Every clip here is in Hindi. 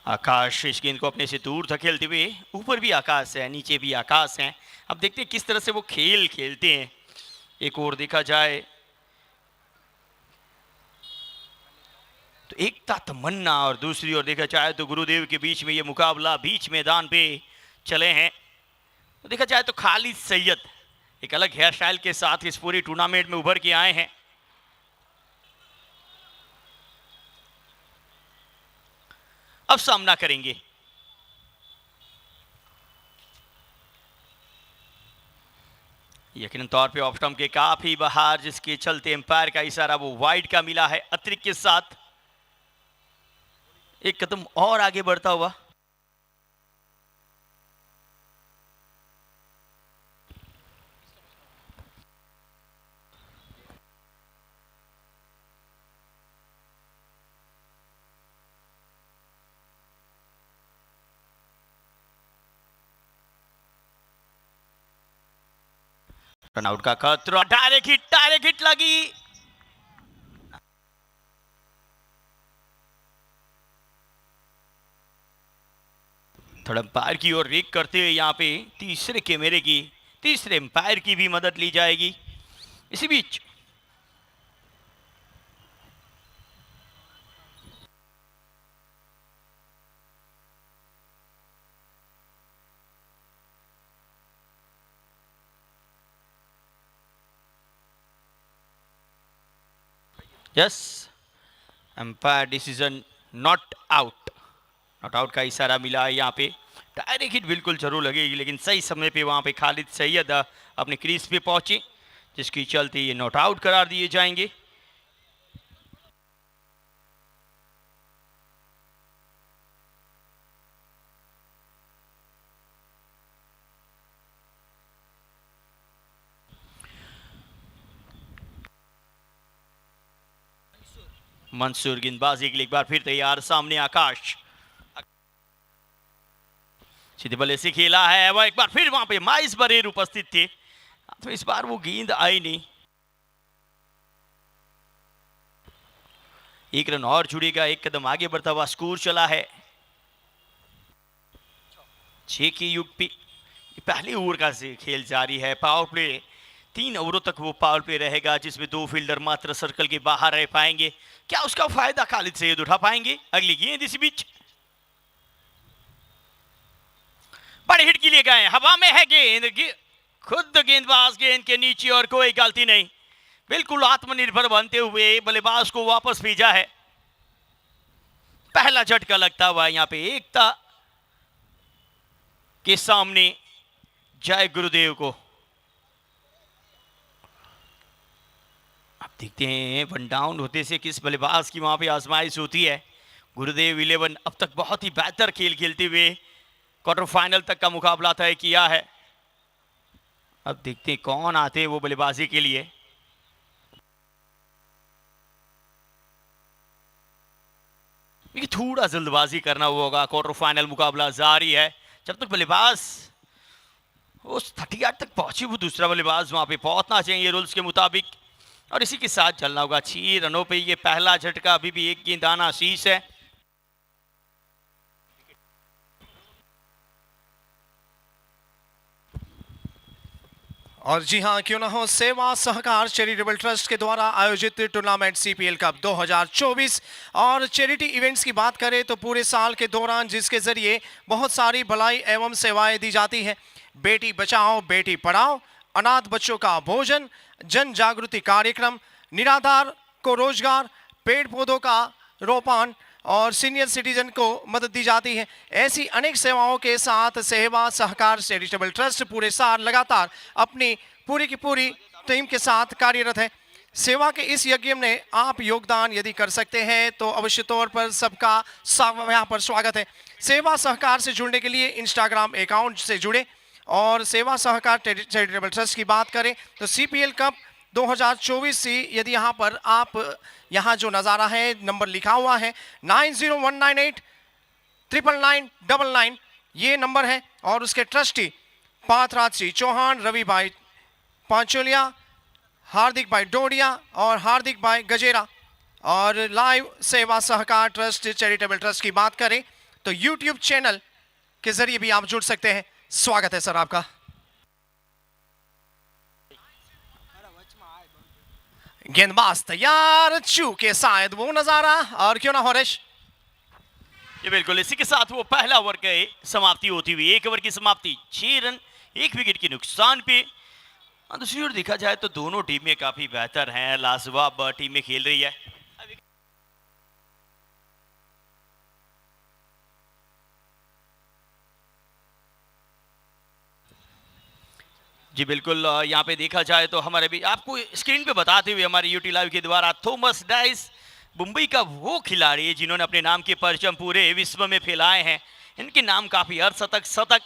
आकाश इस गेंद को अपने से दूर धकेलते हुए, ऊपर भी आकाश है, नीचे भी आकाश है। अब देखते हैं किस तरह से वो खेल खेलते हैं। एक और देखा जाए तो एकता तमन्ना, और दूसरी ओर देखा जाए तो गुरुदेव के बीच में ये मुकाबला बीच मैदान पे चले हैं। तो देखा जाए तो खालिद सैयद एक अलग हेयर स्टाइल के साथ इस पूरी टूर्नामेंट में उभर के आए हैं। अब सामना करेंगे यकीनन तौर पे ऑफ स्टंप के काफी बाहर, जिसके चलते एम्पायर का इशारा वो वाइड का मिला है अतिरिक्त के साथ। एक कदम और आगे बढ़ता हुआ रनआउट का खतरा, डायरेक्ट हिट लगी। थोड़ा एम्पायर की ओर रेक करते हुए यहाँ पे तीसरे एम्पायर की भी मदद ली जाएगी। इसी बीच yes, umpire decision not out का इशारा मिला है यहाँ पे। डायरेक्ट हिट बिल्कुल जरूर लगेगी, लेकिन सही समय पे वहाँ पे खालिद सैयद अपने क्रीज पे पहुंचे, जिसकी चलते ये नॉट आउट करार दिए जाएंगे। मंसूर गेंदबाजी के लिए एक बार फिर तैयार, सामने आकाश सीधे बल्ले से खेला है, वह एक बार फिर वहां पे माइस बरेर उपस्थित थे, तो इस बार वो गेंद आई नहीं। एक रन और जुड़ेगा, एक कदम आगे बढ़ता हुआ स्कोर चला है 6 के युग पे। पहले ओवर का खेल जारी है, पावर प्ले 3 ओवरों तक वो पावर प्ले रहेगा, जिसमें 2 फील्डर मात्र सर्कल के बाहर रह पाएंगे। क्या उसका फायदा खालिद सैयद उठा पाएंगे? अगली गेंद इसी बीच बड़े हिट के लिए गए, हवा में है गेंद, खुद गेंदबाज गेंद के नीचे और कोई गलती नहीं, बिल्कुल आत्मनिर्भर बनते हुए बल्लेबाज को वापस भेजा है। पहला झटका लगता हुआ यहाँ पे एकता के सामने जय गुरुदेव को। अब देखते हैं वन डाउन होते से किस बल्लेबाज की वहां पे आजमाइश होती है। गुरुदेव 11 अब तक बहुत ही बेहतर खेल खेलते हुए क्वार्टर फाइनल तक का मुकाबला तय किया है। अब देखते हैं कौन आते हैं वो बल्लेबाजी के लिए। थोड़ा जल्दबाजी करना होगा, क्वार्टर फाइनल मुकाबला जारी है। जब तक बल्लेबाज उस 38 तक पहुंचे, वो दूसरा बल्लेबाज वहां पे पहुंचना चाहिए रूल्स के मुताबिक, और इसी के साथ चलना होगा। 6 रनों पे ये पहला झटका, अभी भी एक गेंद आना शीश है। और जी हाँ, क्यों ना हो, सेवा सहकार चैरिटेबल ट्रस्ट के द्वारा आयोजित टूर्नामेंट सीपीएल कप 2024 और चैरिटी इवेंट्स की बात करें तो पूरे साल के दौरान जिसके जरिए बहुत सारी भलाई एवं सेवाएं दी जाती हैं। बेटी बचाओ बेटी पढ़ाओ, अनाथ बच्चों का भोजन, जन जागृति कार्यक्रम, निराधार को रोजगार, पेड़ पौधों का रोपण और सीनियर सिटीजन को मदद दी जाती है। ऐसी अनेक सेवाओं के साथ सेवा सहकार चैरिटेबल ट्रस्ट पूरे साल लगातार अपनी पूरी की पूरी टीम के साथ कार्यरत है। सेवा के इस यज्ञ में आप योगदान यदि कर सकते हैं तो अवश्य तौर पर सबका यहाँ पर स्वागत है। सेवा सहकार से जुड़ने के लिए इंस्टाग्राम अकाउंट से जुड़े, और सेवा सहकार चैरिटेबल ट्रस्ट की बात करें तो सीपीएल कप 2024 से यदि यहाँ पर आप यहाँ जो नज़ारा है, नंबर लिखा हुआ है 9019899999, ये नंबर है। और उसके ट्रस्टी पार्थराज सिंह चौहान, रवि भाई पांचोलिया, हार्दिक भाई डोडिया और हार्दिक भाई गजेरा। और लाइव सेवा सहकार ट्रस्ट चैरिटेबल ट्रस्ट की बात करें तो YouTube चैनल के जरिए भी आप जुड़ सकते हैं। स्वागत है सर आपका। गेंदबाज तैयार, चूके शायद वो नजारा, और क्यों ना हॉरेश। ये बिल्कुल इसी के साथ वो पहला ओवर की समाप्ति होती हुई, एक ओवर की समाप्ति 6 रन 1 विकेट के नुकसान पे। दूसरी ओर देखा जाए तो दोनों टीमें काफी बेहतर हैं, लाजवाब टीमें खेल रही है। जी बिल्कुल, यहाँ पे देखा जाए तो हमारे भी आपको स्क्रीन पे बताते हुए हमारे यूटी लाइव के द्वारा थॉमस डाइस मुंबई का वो खिलाड़ी है जिन्होंने अपने नाम के परचम पूरे विश्व में फैलाए हैं। इनके नाम काफी अर्धशतक शतक,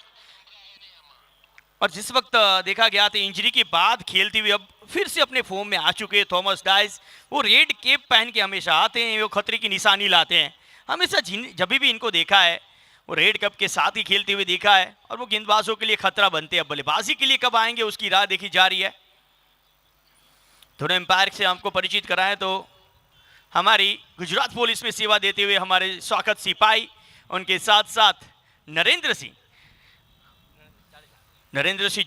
और जिस वक्त देखा गया था इंजरी के बाद खेलते हुए अब फिर से अपने फॉर्म में आ चुके हैं थॉमस डाइस। वो रेड केप पहन के हमेशा आते हैं, वो खतरे की निशानी लाते हैं। हमेशा जब भी इनको देखा है वो रेड कप के साथ ही खेलते हुए देखा है, और वो गेंदबाजों के लिए खतरा बनते हैं। बल्लेबाजी के लिए कब आएंगे उसकी राह देखी जा रही है। थोड़े एम्पायर से हमको परिचित कराएं तो हमारी गुजरात पुलिस में सेवा देते हुए हमारे स्वागत सिपाही, उनके साथ साथ नरेंद्र सिंह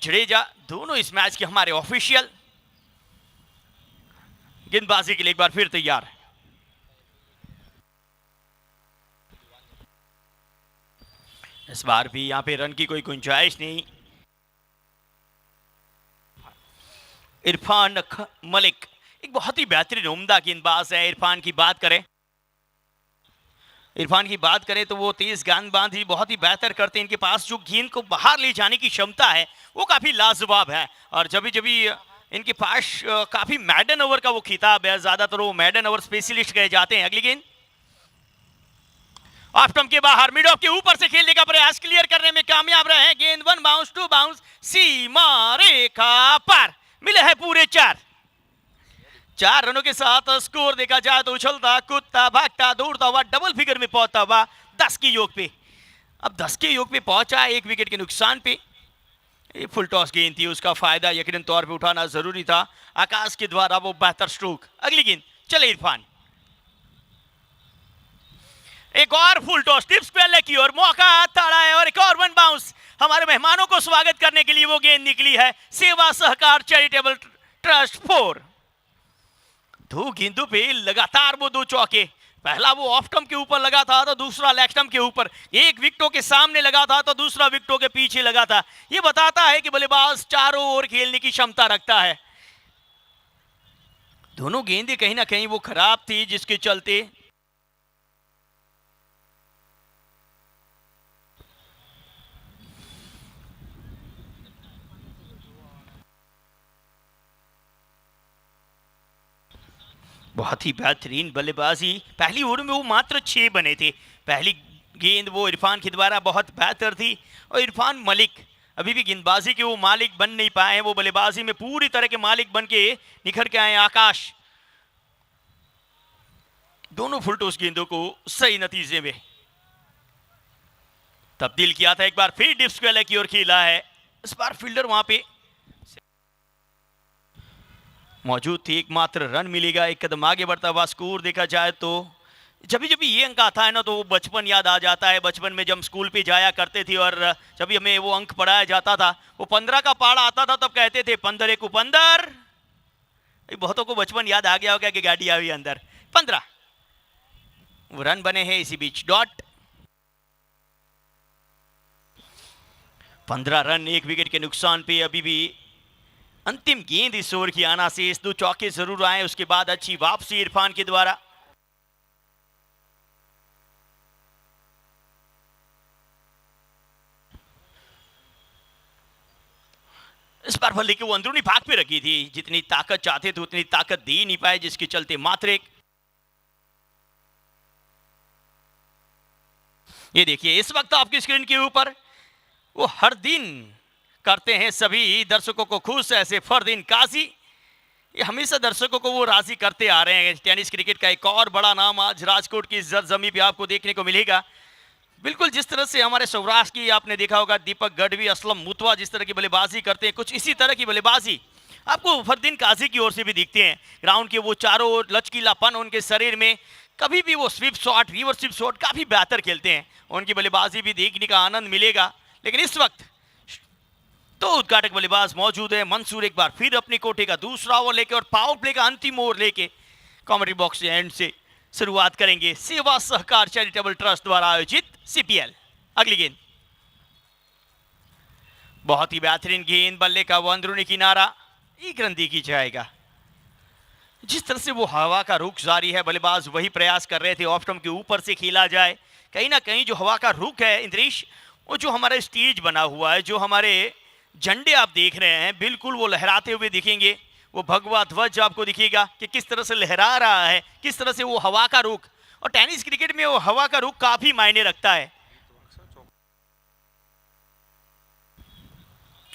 जडेजा, दोनों इस मैच के हमारे ऑफिशियल। गेंदबाजी के लिए एक बार फिर तैयार। इस बार भी यहां पे रन की कोई गुंजाइश नहीं। इरफान मलिक एक बहुत ही बेहतरीन उम्दा गेंदबाज है। इरफान की बात करें तो वो तेज गेंदबाजी बहुत ही बेहतर करते हैं। इनके पास जो गेंद को बाहर ले जाने की क्षमता है वो काफी लाजवाब है, और जब इनके पास काफी मैडन ओवर का वो खिताब है, ज्यादातर वो मैडन ओवर स्पेशलिस्ट कहे जाते हैं। अगली गेंद ऑफ स्टंप के बाहर, मिड ऑफ के ऊपर से खेलने का प्रयास, क्लियर करने में कामयाब रहे हैं। गेंद 1 बाउंस 2 बाउंस, सीमा रेखा पार, मिले हैं पूरे 4 रनों के साथ स्कोर देखा जाए तो उछलता कूदता भागता दौड़ता हुआ डबल फिगर में पहुंचता हुआ 10 के योग पे। अब 10 के योग पे पहुंचा 1 विकेट के नुकसान पे। ये फुल टॉस गेंद थी, उसका फायदा यकीनन तौर पे उठाना जरूरी था। आकाश के द्वारा वो बेहतर स्ट्रोक। अगली गेंद चले इरफान, एक और फुल टॉस टिप्स पहले की ओर, मौका ताड़ा है, और एक और 1 बाउंस। हमारे मेहमानों को स्वागत करने के लिए वो गेंद निकली है सेवा सहकार चैरिटेबल ट्रस्ट 4। 2 गेंदों पे लगातार वो 2 चौके, पहला वो ऑफ स्टंप के ऊपर लगा था तो दूसरा लेग स्टंप के ऊपर, एक विकेटों के सामने लगा था तो दूसरा विकेटों के पीछे लगा था। ये बताता है कि बल्लेबाज चारों ओर खेलने की क्षमता रखता है। दोनों गेंदें कहीं ना कहीं वो खराब थी, जिसके चलते बहुत ही बेहतरीन बल्लेबाजी। पहली ओवर में वो मात्र 6 बने थे। पहली गेंद वो इरफान के द्वारा बहुत बेहतर थी, और इरफान मलिक अभी भी गेंदबाजी के वो मालिक बन नहीं पाए हैं, वो बल्लेबाजी में पूरी तरह के मालिक बन के निखर के आए। आकाश दोनों फुल टॉस गेंदों को सही नतीजे में तब्दील किया था। एक बार फिर डिप स्क्वेयर की ओर खेला है, इस बार फील्डर वहां पे मौजूद थी। एकमात्र रन मिलेगा, एक कदम आगे बढ़ता हुआ स्कोर देखा जाए तो जब भी ये अंक आता है ना तो वो बचपन याद आ जाता है। बचपन में जब स्कूल पे जाया करते थे और जब हमें वो अंक पढ़ाया जाता था, वो 15 का पाड़ा आता था, तब कहते थे 15 को 15। बहुतों को बचपन याद आ गया होगा कि गाड़ी आई अंदर 15 वो रन बने हैं। इसी बीच डॉट 15 रन 1 विकेट के नुकसान पे। अभी भी अंतिम गेंद इस ओवर की आना से 2 चौके जरूर आए, उसके बाद अच्छी वापसी इरफान के द्वारा। इस बार बल्ले की वो अंदरूनी भाग पे रखी थी, जितनी ताकत चाहते थे उतनी ताकत दे नहीं पाए, जिसके चलते मात्र एक। ये देखिए इस वक्त आपकी स्क्रीन के ऊपर वो हर दिन करते हैं सभी दर्शकों को खुश, ऐसे फरदीन काजी, ये हमेशा दर्शकों को वो राजी करते आ रहे हैं। टेनिस क्रिकेट का एक और बड़ा नाम आज राजकोट की जमी पे आपको देखने को मिलेगा। बिल्कुल जिस तरह से हमारे सौराष्ट्र की आपने देखा होगा दीपक गढ़वी, असलम मुतवा जिस तरह की बल्लेबाजी करते हैं, कुछ इसी तरह की बल्लेबाजी आपको फरदीन काजी की ओर से भी दिखते हैं। ग्राउंड के वो चारों ओर लचकीलापन उनके शरीर में, कभी भी वो sweep shot, reverse sweep shot काफी बेहतर खेलते हैं, उनकी बल्लेबाजी भी देखने का आनंद मिलेगा। लेकिन इस वक्त तो उद्घाटक बल्लेबाज मौजूद है। मंसूर एक बार फिर अपनी कोठे का दूसरा ओवर लेके और पावर प्ले का अंतिम ओवर लेके कॉमेंट्री बॉक्स एंड से शुरुआत करेंगे। सेवा सहकार चैरिटेबल ट्रस्ट द्वारा आयोजित सीपीएल। अगली गेंद बहुत ही बेहतरीन गेंद, बल्ले का वो अंदरूनी किनारा, एक रन दी की जाएगा। जिस तरह से वो हवा का रुख जारी है, बल्लेबाज वही प्रयास कर रहे थे ऑफ स्टंप के ऊपर से खेला जाए। कहीं ना कहीं जो हवा का रुख है इंद्रेश, वो जो हमारा स्टेज बना हुआ है, जो हमारे झंडे आप देख रहे हैं, बिल्कुल वो लहराते हुए दिखेंगे। वो भगवा ध्वज आपको दिखेगा कि किस तरह से लहरा रहा है, किस तरह से वो हवा का रुख, और टेनिस क्रिकेट में वो हवा का रुख काफी मायने रखता है।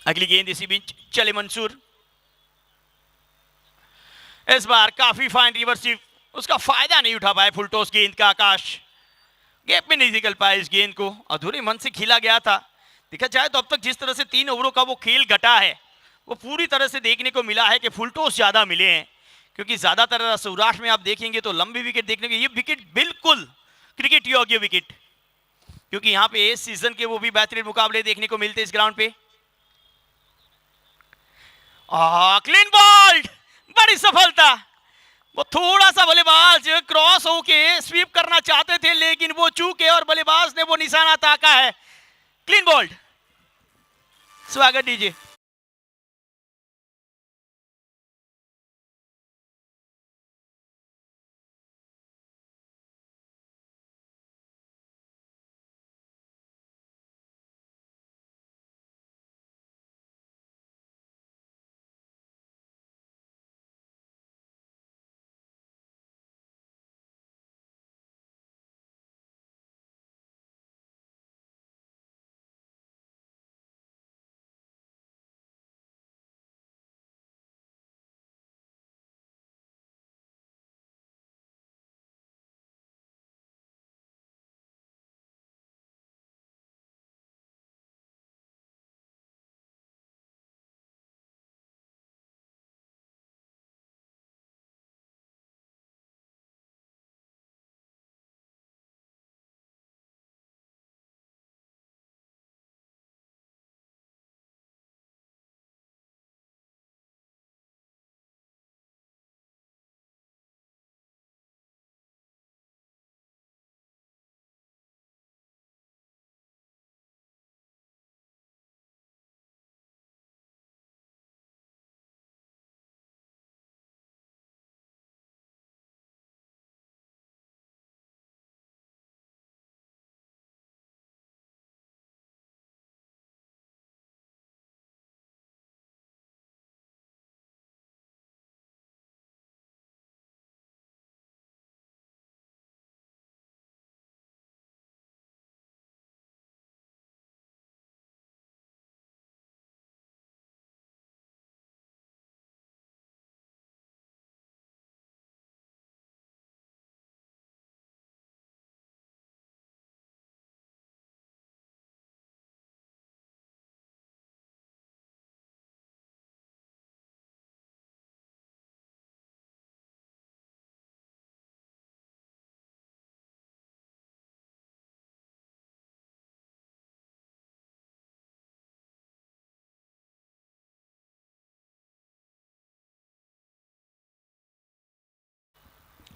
अगली गेंद इसी बीच चले मंसूर, इस बार काफी फाइन रिवर्सिव, उसका फायदा नहीं उठा पाए फुल टॉस गेंद का आकाश, गैप में नहीं निकल पाया। इस गेंद को अधूरे मन से खेला गया था। देखा जाए तो अब तक जिस तरह से 3 ओवरों का वो खेल घटा है, वो पूरी तरह से देखने को मिला है कि फुल टॉस ज्यादा मिले हैं। क्योंकि ज्यादातर सौराष्ट्र में आप देखेंगे तो लंबी विकेट देखने को, ये विकेट बिल्कुल क्रिकेट योग्य विकेट, क्योंकि यहाँ पे इस सीजन के वो भी बेहतरीन मुकाबले देखने को मिलते इस ग्राउंड पे। क्लीन बॉल्ड, बड़ी सफलता। वो थोड़ा सा बल्लेबाज क्रॉस होके स्वीप करना चाहते थे, लेकिन वो चूके और बल्लेबाज ने वो निशाना ताका है। क्लीन बॉल्ड, स्वागत दीजिए।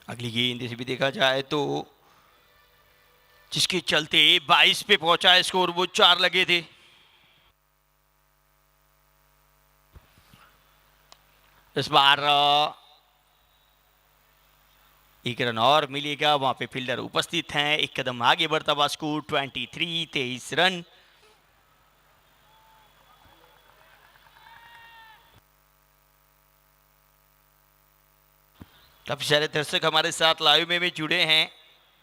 अगली गेंद इसे भी देखा जाए तो जिसके चलते 22 पे पहुंचा है स्कोर, वो 4 लगे थे। इस बार एक रन और मिलेगा, वहां पे फील्डर उपस्थित हैं। एक कदम आगे बढ़ता हुआ स्कोर 23 रन। काफी सारे दर्शक हमारे साथ लाइव में भी जुड़े हैं,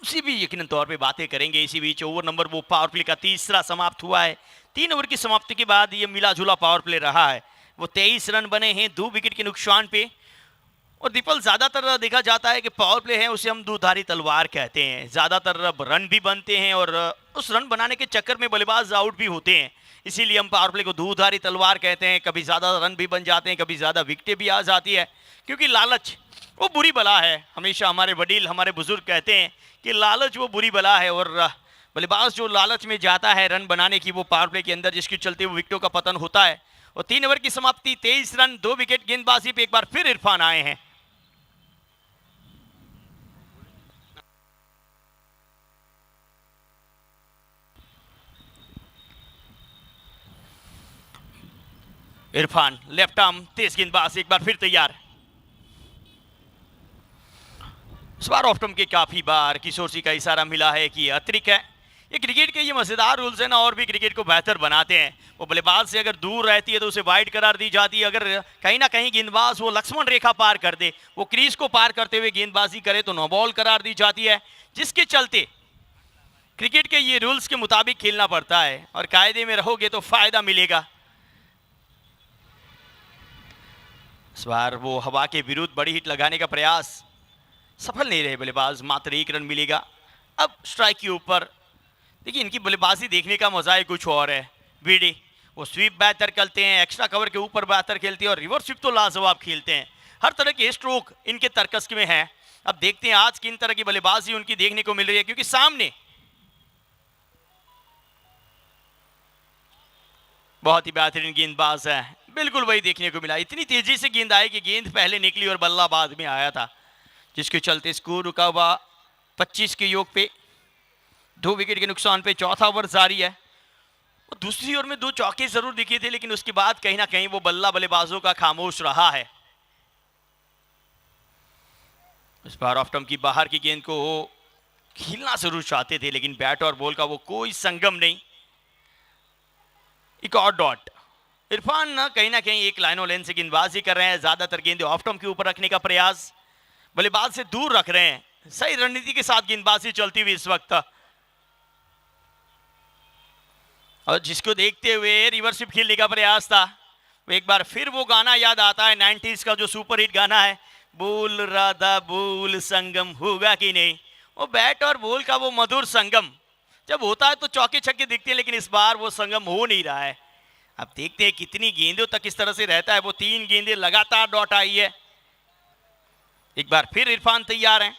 उसी भी यकीनन तौर पे बातें करेंगे। इसी बीच ओवर नंबर वो पावर प्ले का तीसरा समाप्त हुआ है। 3 ओवर की समाप्ति के बाद ये मिला जुला पावर प्ले रहा है। वो 23 रन बने हैं 2 विकेट के नुकसान पे। और दीपल, ज्यादातर देखा जाता है कि पावर प्ले है उसे हम दूधारी तलवार कहते हैं। ज्यादातर रन भी बनते हैं और उस रन बनाने के चक्कर में बल्लेबाज आउट भी होते हैं। इसीलिए हम पावर प्ले को दूधारी तलवार कहते हैं। कभी ज़्यादा रन भी बन जाते हैं, कभी ज़्यादा विकेटें भी आ जाती है, क्योंकि लालच वो बुरी बला है। हमेशा हमारे वडील, हमारे बुजुर्ग कहते हैं कि लालच वो बुरी बला है, और बल्लेबाज जो लालच में जाता है रन बनाने की, वो पावर प्ले के अंदर जिसके चलते वो विकेटों का पतन होता है। और 3 ओवर की समाप्ति, 23 रन, 2 विकेट गेंदबाजी पे एक बार फिर इरफान आए हैं। इरफान लेफ्ट आर्म तेज गेंदबाज एक बार फिर तैयार। इस बार ऑफ स्टंप के काफी बार किशोर सिंह का इशारा मिला है कि अतिरिक्त है। ये क्रिकेट के ये मजेदार रूल्स है ना, और भी क्रिकेट को बेहतर बनाते हैं। वो बल्लेबाज से अगर दूर रहती है तो उसे वाइड करार दी जाती है। अगर कहीं ना कहीं गेंदबाज वो लक्ष्मण रेखा पार कर दे, वो क्रीज को पार करते हुए गेंदबाजी करे, तो नो बॉल करार दी जाती है। जिसके चलते क्रिकेट के ये रूल्स के मुताबिक खेलना पड़ता है, और कायदे में रहोगे तो फायदा मिलेगा। इस बार वो हवा के विरुद्ध बड़ी हिट लगाने का प्रयास सफल नहीं रहे बल्लेबाज, मात्र 1 रन मिलेगा। अब स्ट्राइक के ऊपर देखिए, इनकी बल्लेबाजी देखने का मजा ही कुछ और है। बीडी वो स्वीप बेहतर खेलते हैं, एक्स्ट्रा कवर के ऊपर बेहतर खेलते हैं, और रिवर्स स्वीप तो लाजवाब खेलते हैं। हर तरह के स्ट्रोक इनके तर्कस में है। अब देखते हैं आज किन तरह की बल्लेबाजी उनकी देखने को मिल रही है, क्योंकि सामने बहुत ही बेहतरीन गेंदबाज है। बिल्कुल वही देखने को मिला, इतनी तेजी से गेंद आई कि गेंद पहले निकली और बल्ला बाद में आया था, जिसके चलते स्कोर रुका हुआ 25 के योग पे, 2 विकेट के नुकसान पे। चौथा ओवर जारी है। और दूसरी ओवर में 2 चौके जरूर दिखे थे, लेकिन उसके बाद कहीं ना कहीं वो बल्ला बल्लेबाजों का खामोश रहा है। इस बार ऑफ स्टंप की बाहर की गेंद को खेलना जरूर चाहते थे, लेकिन बैट और बॉल का वो कोई संगम नहीं। एक और डॉट। इरफान ना कहीं एक लाइनों लेन से गेंदबाजी कर रहे हैं, ज्यादातर गेंदें ऑफ स्टंप के ऊपर रखने का प्रयास, बल्लेबाज से दूर रख रहे हैं। सही रणनीति के साथ गेंदबाजी चलती हुई इस वक्त, और जिसको देखते हुए रिवर्स स्वीप खेलने का प्रयास था। एक बार फिर वो गाना याद आता है 90s का, जो सुपर हिट गाना है, बोल राधा बोल संगम होगा कि नहीं। वो बैट और बॉल का वो मधुर संगम जब होता है तो चौके छक्के दिखते हैं, लेकिन इस बार वो संगम हो नहीं रहा है। अब देखते हैं कितनी गेंदों तक इस तरह से रहता है। वो 3 गेंदें लगातार डॉट आई है। एक बार फिर इरफान तैयार हैं।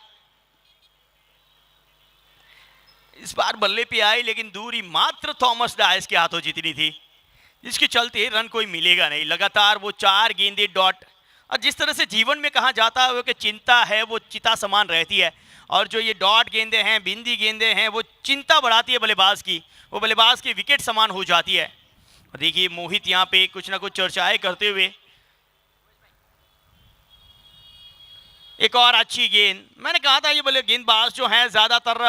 इस बार बल्ले पे आई, लेकिन दूरी मात्र थॉमस डायस के हाथों जितनी थी, जिसके चलते रन कोई मिलेगा नहीं। लगातार वो 4 गेंदें डॉट। और जिस तरह से जीवन में कहा जाता है वो कि चिंता है वो चिता समान रहती है, और जो ये डॉट गेंदें हैं, बिंदी गेंदें हैं, वो चिंता बढ़ाती है बल्लेबाज की, वो बल्लेबाज की विकेट समान हो जाती है। और देखिए मोहित यहाँ पे कुछ ना कुछ चर्चाएं करते हुए। एक और अच्छी गेंद, मैंने कहा था ये बल्ले गेंदबाज जो है ज्यादातर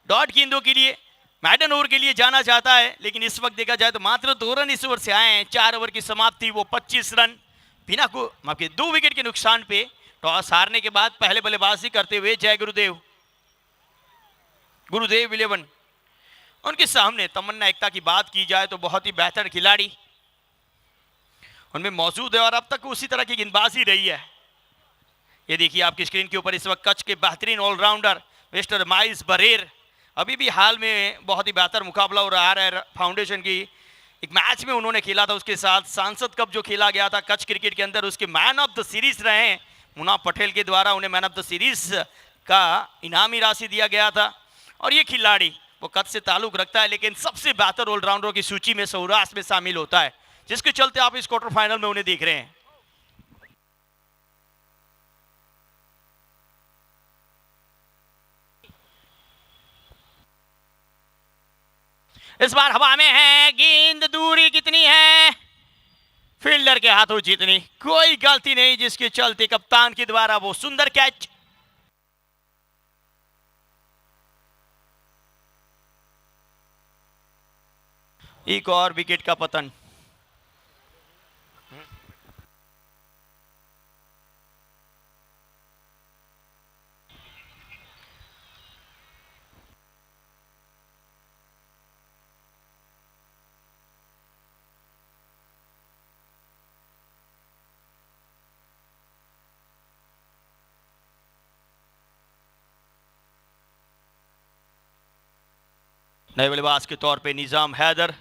डॉट गेंदों के लिए, मैडन ओवर के लिए जाना जाता है, लेकिन इस वक्त देखा जाए तो मात्र 2 रन इस ओवर से आए हैं। 4 ओवर की समाप्ति, वो 25 रन बिना को 2 विकेट के नुकसान पे। टॉस हारने के बाद पहले बल्लेबाजी करते हुए जय गुरुदेव, गुरुदेव 11 उनके सामने। तमन्ना एकता की बात की जाए तो बहुत ही बेहतर खिलाड़ी उनमें मौजूद है, और अब तक उसी तरह की गेंदबाजी रही है। ये देखिए आपकी स्क्रीन के ऊपर इस वक्त कच्छ के बेहतरीन ऑलराउंडर मिस्टर माइल्स बरेर, अभी भी हाल में बहुत ही बेहतर मुकाबला हो रहा है फाउंडेशन की। एक मैच में उन्होंने खेला था, उसके साथ सांसद कप जो खेला गया था कच्छ क्रिकेट के अंदर, उसके मैन ऑफ द सीरीज रहे हैं। मुनाफ पटेल के द्वारा उन्हें मैन ऑफ द सीरीज का इनामी राशि दिया गया था। और ये खिलाड़ी वो कच्छ से ताल्लुक रखता है, लेकिन सबसे बेहतर ऑलराउंडरों की सूची में सौराष्ट्र में शामिल होता है, जिसके चलते आप इस क्वार्टर फाइनल में उन्हें देख रहे हैं। इस बार हवा में है गेंद, दूरी कितनी है, फील्डर के हाथों जितनी, कोई गलती नहीं, जिसके चलते कप्तान के द्वारा वो सुंदर कैच। एक और विकेट का पतन। नए बल्लेबाज के तौर पे निजाम हैदर।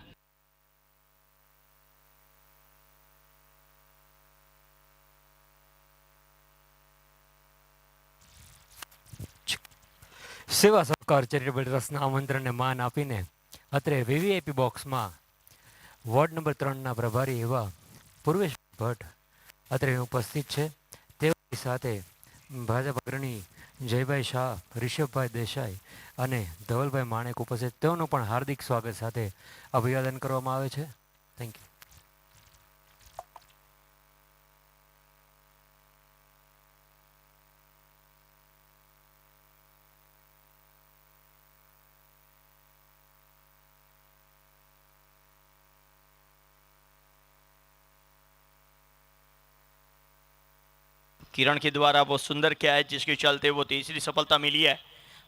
સેવા સહકાર ચેરિટેબલ ટ્રસ્ટના આમંત્રણને માન આપીને અત્રે વીવીઆઈપી બોક્સમાં વોર્ડ નંબર 3ના પ્રભારી એવા પૂર્વેશ ભટ્ટ અત્રે ઉપસ્થિત છે. તેઓની સાથે ભાજપ અગ્રણી જયભાઈ શાહ, રિષભભાઈ દેસાઈ અને ધવલભાઈ માણેક ઉપસ્થિત. તેઓનું પણ હાર્દિક સ્વાગત સાથે અભિવાદન કરવામાં આવે છે. Thank you. किरण के द्वारा वो सुंदर कैच जिसके चलते वो तीसरी सफलता मिली है.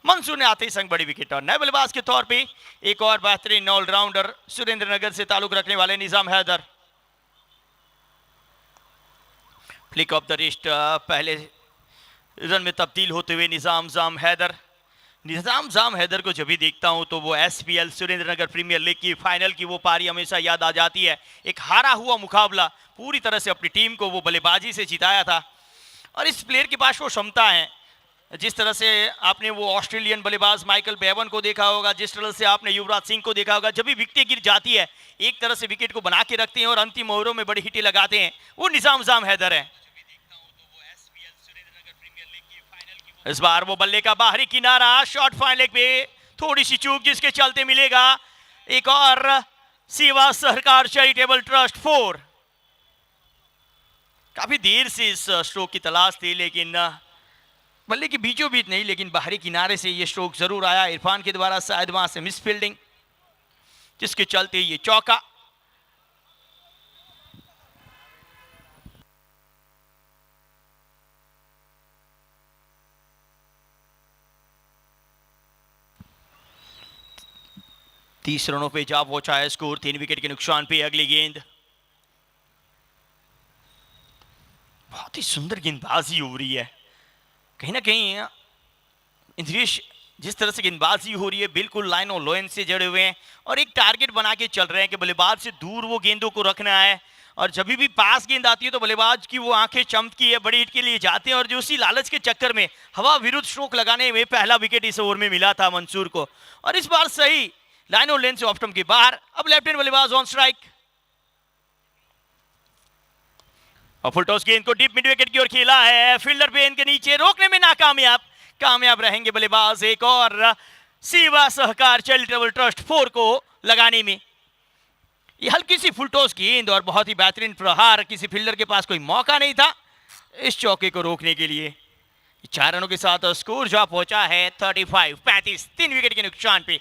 मंसूर ने आते ही संग बड़ी विकेट और नए बल्लेबाज के तौर पे एक और बेहतरीन ऑलराउंडर सुरेंद्रनगर से ताल्लुक रखने वाले Nizam Haider. Flick of the wrist पहले रन में तब्दील होते हुए निजाम हैदर को जब भी देखता हूं तो वो एसपीएल सुरेंद्रनगर प्रीमियर लीग की फाइनल की वो पारी हमेशा याद आ जाती है. एक हारा हुआ मुकाबला पूरी तरह से अपनी टीम को वो बल्लेबाजी से जिताया था और इस प्लेयर के पास वो क्षमता है. जिस तरह से आपने वो ऑस्ट्रेलियन बल्लेबाज माइकल बेवन को देखा होगा, जिस तरह से आपने युवराज सिंह को देखा होगा, जब भी विकेट गिर जाती है एक तरह से विकेट को बना के रखते हैं और अंतिम ओवरों में बड़ी हिटें लगाते हैं, वो निजाम हैदर है. इस बार वो बल्ले का बाहरी किनारा, शॉर्ट फाइन लेग पे थोड़ी सी चूक जिसके चलते मिलेगा एक और सेवा सहकार चैरिटेबल ट्रस्ट 4. काफी देर से इस स्ट्रोक की तलाश थी लेकिन बल्ले के बीचों बीच नहीं, लेकिन बाहरी किनारे से ये स्ट्रोक जरूर आया. इरफान के द्वारा शायद वहां से मिस फील्डिंग जिसके चलते ये चौका. तीस रनों पे जा पहुंचा है स्कोर 3 विकेट के नुकसान पे. अगली गेंद बहुत ही सुंदर गेंदबाजी हो रही है. कहीं ना कहीं इंद्रेश जिस तरह से गेंदबाजी हो रही है बिल्कुल लाइन और लोइन से जड़े हुए हैं और एक टारगेट बना के चल रहे हैं कि बल्लेबाज से दूर वो गेंदों को रखना है. और जब भी पास गेंद आती है तो बल्लेबाज की वो आंखें चमकती है, बड़ी हिट के लिए जाते हैं और जो उसी लालच के चक्कर में हवा विरुद्ध स्ट्रोक लगाने में पहला विकेट इस ओवर में मिला था मंसूर को. और इस बार सही लाइन और लेन से ऑफ स्टंप के बाहर. अब लेफ्ट हैंड बल्लेबाज ऑन स्ट्राइक और फुल टॉस गेंद को डीप मिड विकेट की ओर खेला है. फील्डर पे इनके नीचे रोकने में कामयाब रहेंगे बल्लेबाज एक और सेवा सहकार चैरिटेबल ट्रस्ट 4 को लगाने में. ये हल्की सी फुल टॉस गेंद और बहुत ही बेहतरीन प्रहार. किसी फील्डर के पास कोई मौका नहीं था इस चौके को रोकने के लिए. 4 रनों के साथ स्कोर जा पहुंचा है 35-35 3 विकेट के नुकसान पे.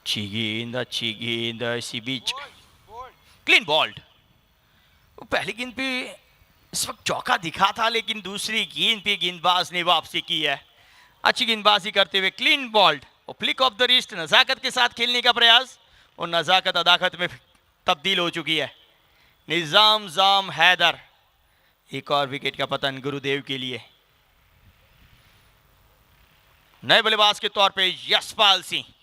अच्छी गेंद इसी बीच क्लीन बॉल्ड. पहली गेंद पे इस वक्त चौका दिखा था लेकिन दूसरी गेंद पे गेंदबाज ने वापसी की है. अच्छी गेंदबाजी करते हुए क्लीन बॉल्ड और फ्लिक ऑफ द रिस्ट. नजाकत के साथ खेलने का प्रयास और नजाकत अदाकत में तब्दील हो चुकी है. निजाम हैदर एक और विकेट का पतन गुरुदेव के लिए. नए बल्लेबाज के तौर पे यशपाल सिंह.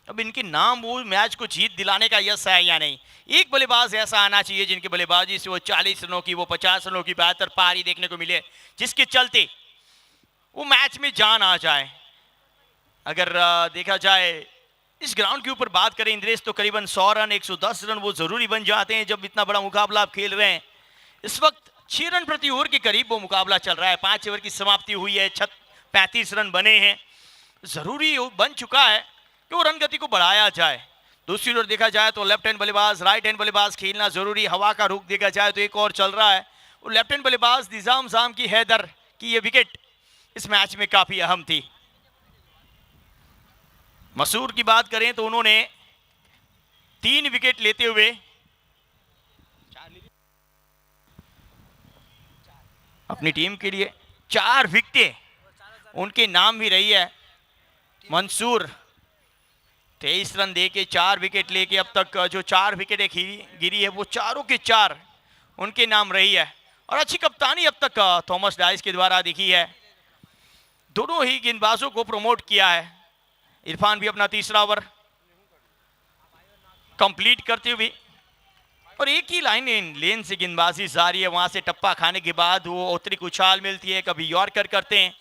अब इनके नाम वो मैच को जीत दिलाने का यश है या नहीं. एक बल्लेबाज ऐसा आना चाहिए जिनकी बल्लेबाजी से वो 40 रनों की वो 50 रनों की बेहतर पारी देखने को मिले जिसके चलते वो मैच में जान आ जाए. अगर देखा जाए इस ग्राउंड के ऊपर बात करें इंद्रेश तो करीबन 100 रन 110 रन वो जरूरी बन जाते हैं जब इतना बड़ा मुकाबला आप खेल रहे हैं. इस वक्त 6 रन प्रति ओवर के करीब वो मुकाबला चल रहा है. 5 ओवर की समाप्ति हुई है, 35 रन बने हैं. जरूरी बन चुका है कि वो रन गति को बढ़ाया जाए. दूसरी ओर देखा जाए तो लेफ्ट हैंड बल्लेबाज राइट हैंड बल्लेबाज खेलना जरूरी. हवा का रुख देखा जाए तो एक और चल रहा है. वो लेफ्ट हैंड बल्लेबाज निजाम की हैदर की ये विकेट इस मैच में काफी अहम थी. मसूर की बात करें तो उन्होंने 3 विकेट लेते हुए अपनी टीम के लिए 4 विकेटें उनके नाम भी रही है. मंसूर 23 रन दे के 4 विकेट लेके अब तक जो 4 विकेटें गिरी है वो चारों के चार उनके नाम रही है। और अच्छी कप्तानी अब तक थॉमस डाइस के द्वारा दिखी है। दोनों ही गेंदबाजों को प्रमोट किया है। इरफान भी अपना तीसरा ओवर कंप्लीट करते हुए, और एक ही लाइन लेन से गेंदबाजी जारी है। वहां से टप्पा खाने के बाद वो अतिरिक्त उछाल मिलती है, कभी यॉर्कर करते हैं।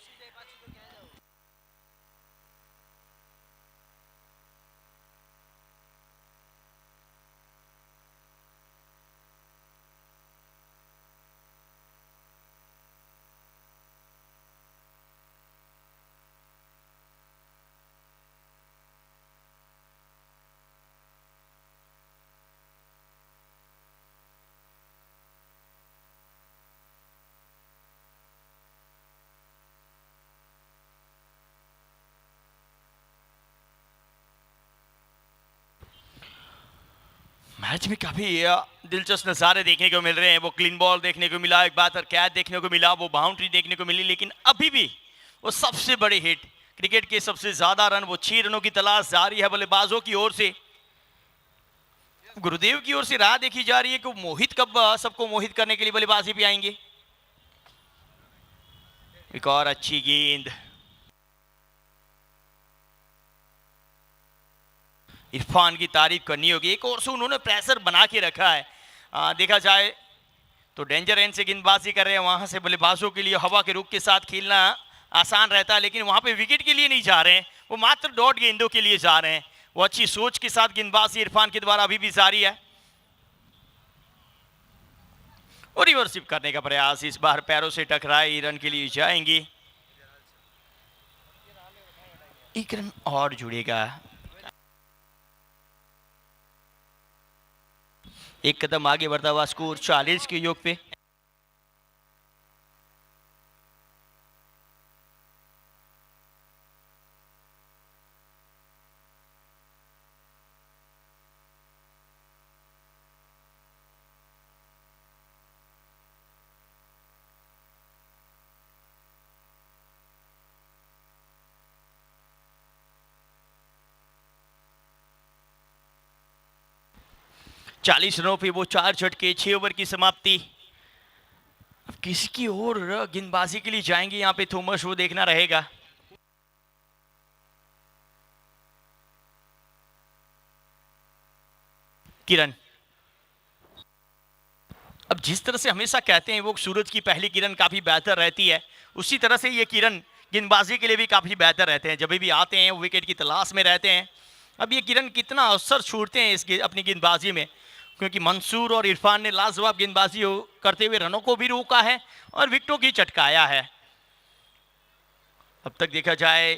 मैच में काफी दिलचस्प नज़ारे देखने को मिल रहे हैं। वो क्लीन बॉल देखने को मिला, एक बात और कैच देखने को मिला, वो बाउंड्री देखने को मिली, लेकिन अभी भी वो सबसे बड़े हिट, क्रिकेट के सबसे ज्यादा रन, वो 6 रनों की तलाश जारी है बल्लेबाजों की ओर से। गुरुदेव की ओर से राह देखी जा रही है कि मोहित कब सबको मोहित करने के लिए बल्लेबाजी पे आएंगे। एक और अच्छी गेंद, इरफान की तारीफ करनी होगी। एक और से उन्होंने प्रेशर बना के रखा है। देखा जाए तो डेंजर एंड से गेंदबाजी कर रहे हैं, वहां से बल्लेबाजों के लिए हवा के रुख के साथ खेलना आसान रहता है, लेकिन वहां पे विकेट के लिए नहीं जा रहे हैं, वो मात्र डॉट गेंदों के लिए जा रहे हैं। वो अच्छी सोच के साथ गेंदबाजी इरफान के द्वारा अभी भी जारी है। और रिवर्सिव करने का प्रयास, इस बार पैरों से टकराई, रन के लिए जाएंगी। एक रन और जुड़ेगा। एक कदम आगे बढ़ता हुआ स्कोर 40 के योग पे। चालीस रनों पे वो 4 झटके, 6 ओवर की समाप्ति। अब किसकी ओर गेंदबाजी के लिए जाएंगे यहाँ पे थॉमस, वो देखना रहेगा। किरण, अब जिस तरह से हमेशा कहते हैं वो सूरज की पहली किरण काफी बेहतर रहती है, उसी तरह से ये किरण गेंदबाजी के लिए भी काफी बेहतर रहते हैं। जब भी आते हैं वो विकेट की तलाश में रहते हैं। अब ये किरण कितना अवसर छोड़ते हैं अपनी गेंदबाजी में, क्योंकि मंसूर और इरफान ने लाजवाब गेंदबाजी करते हुए रनों को भी रोका है और विकेटों की चटकाया है। अब तक देखा जाए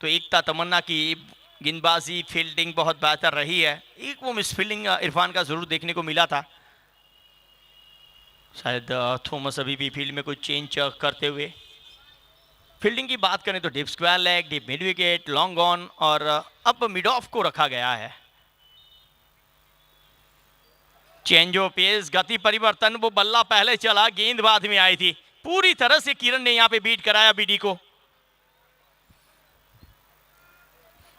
तो एकता तमन्ना की गेंदबाजी, फील्डिंग बहुत बेहतर रही है। एक वो मिस फील्डिंग इरफान का जरूर देखने को मिला था। शायद थॉमस अभी भी फील्ड में कुछ चेंज करते हुए। फील्डिंग की बात करें तो deep square leg, deep mid wicket, long on, और अब मिड ऑफ को रखा गया है। चेंज ऑफ पेस, गति परिवर्तन, वो बल्ला पहले चला, गेंद बाद में आई थी। पूरी तरह से किरण ने यहां पे बीट कराया बीडी को।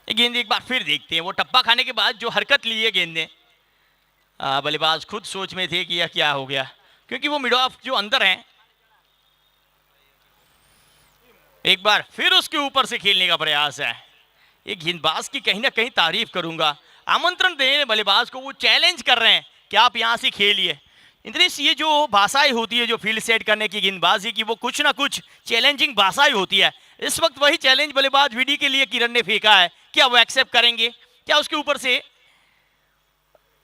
गेंद एक बार फिर देखते हैं, वो टप्पा खाने के बाद जो हरकत ली है गेंद ने, बल्लेबाज खुद सोच में थे कि यह क्या हो गया, क्योंकि वो मिड ऑफ जो अंदर है, एक बार फिर उसके ऊपर से खेलने का प्रयास है। एक गेंदबाज की कहीं ना कहीं तारीफ करूंगा, आमंत्रण दे रहे हैं बल्लेबाज को, वो चैलेंज कर रहे हैं कि आप यहां से खेलिए। इंद्रेश, ये जो भाषाएं होती है जो फील्ड सेट करने की गेंदबाजी की, वो कुछ ना कुछ चैलेंजिंग भाषाएं होती है। इस वक्त वही चैलेंज बल्लेबाज वीडी के लिए किरण ने फेंका है। क्या वो एक्सेप्ट करेंगे? क्या उसके ऊपर से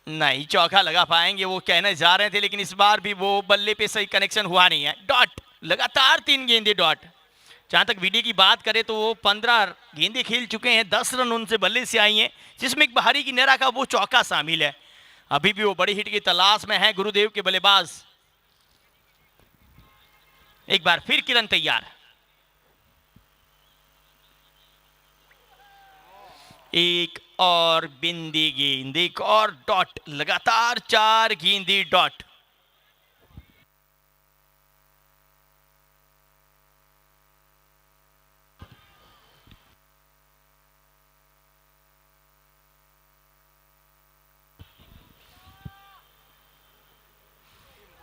नहीं चौका लगा पाएंगे? वो कहने जा रहे थे, लेकिन इस बार भी वो बल्ले पे सही कनेक्शन हुआ नहीं है। डॉट, लगातार 3 गेंदे डॉट। जहां तक वीडी की बात करें तो वो 15 गेंदे खेल चुके हैं, 10 रन उनसे बल्ले से आई हैं, जिसमें एक बहारी की नेरा का वो चौका शामिल है। अभी भी वो बड़ी हिट की तलाश में है गुरुदेव के बल्लेबाज। एक बार फिर किरण तैयार, एक और बिंदी गेंद, एक और डॉट, लगातार 4 गेंदे डॉट।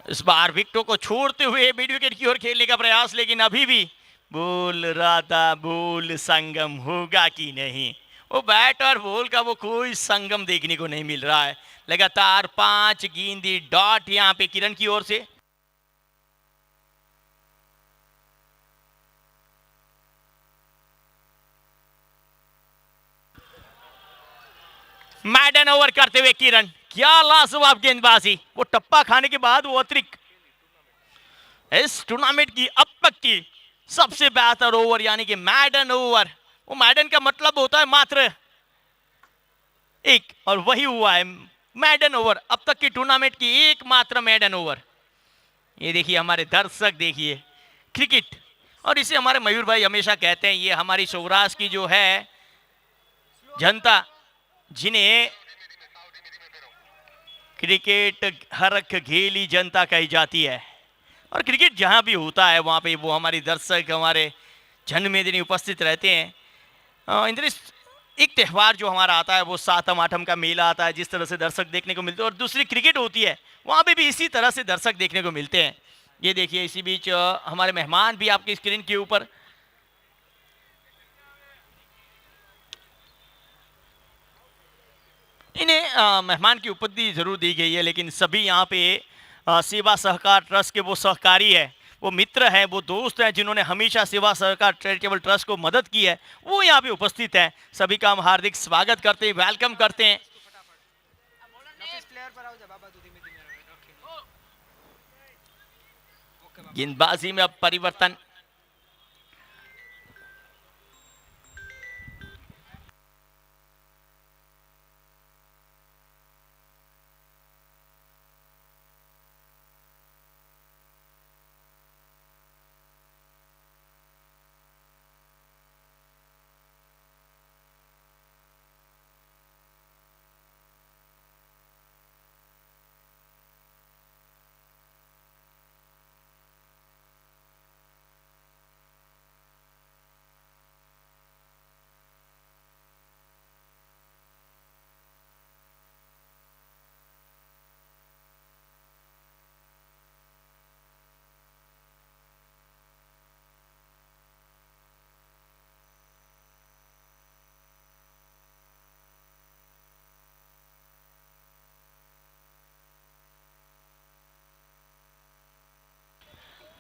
इस बार विकेटों को छोड़ते हुए मिड विकेट की ओर खेलने का प्रयास, लेकिन अभी भी बोल रहा था बोल संगम होगा कि नहीं। वो बैट और बॉल का वो कोई संगम देखने को नहीं मिल रहा है। लगातार 5 गेंदी डॉट यहाँ पे किरण की ओर से। मैडन ओवर करते हुए किरण, क्या लाजवाब गेंदबाजी। वो टप्पा खाने के बाद वो अतिरिक्त इस टूर्नामेंट की अब तक की सबसे बेहतर ओवर यानी कि मैडन ओवर। वो मैडन का मतलब होता है मात्र एक, और वही हुआ है मैडन ओवर। अब तक की टूर्नामेंट की एकमात्र मैडन ओवर। ये देखिए हमारे दर्शक, देखिए क्रिकेट, और इसे हमारे मयूर भाई हमेशा कहते हैं, ये हमारी सौराष्ट्र की जो है जनता, जिन्हें क्रिकेट हरख घेली जनता कही जाती है। और क्रिकेट जहां भी होता है वहां पे वो हमारे दर्शक, हमारे जनमेदिनी उपस्थित रहते हैं। इंद्रेश, एक त्यौहार जो हमारा आता है वो सातम आठम का मेला आता है, जिस तरह से दर्शक देखने को मिलते हैं, और दूसरी क्रिकेट होती है वहां पे भी इसी तरह से दर्शक देखने को मिलते हैं। ये देखिए इसी बीच हमारे मेहमान भी आपकी स्क्रीन के ऊपर। इन्हें मेहमान की उपाधि जरूर दी गई है, लेकिन सभी यहाँ पे सेवा सहकार ट्रस्ट के वो सहकारी है, वो मित्र है, वो दोस्त हैं, जिन्होंने हमेशा सेवा सहकार चैरिटेबल ट्रस्ट को मदद की है, वो यहाँ पे उपस्थित हैं। सभी का हम हार्दिक स्वागत करते हैं, वेलकम करते हैं। गेंदबाजी में अब परिवर्तन।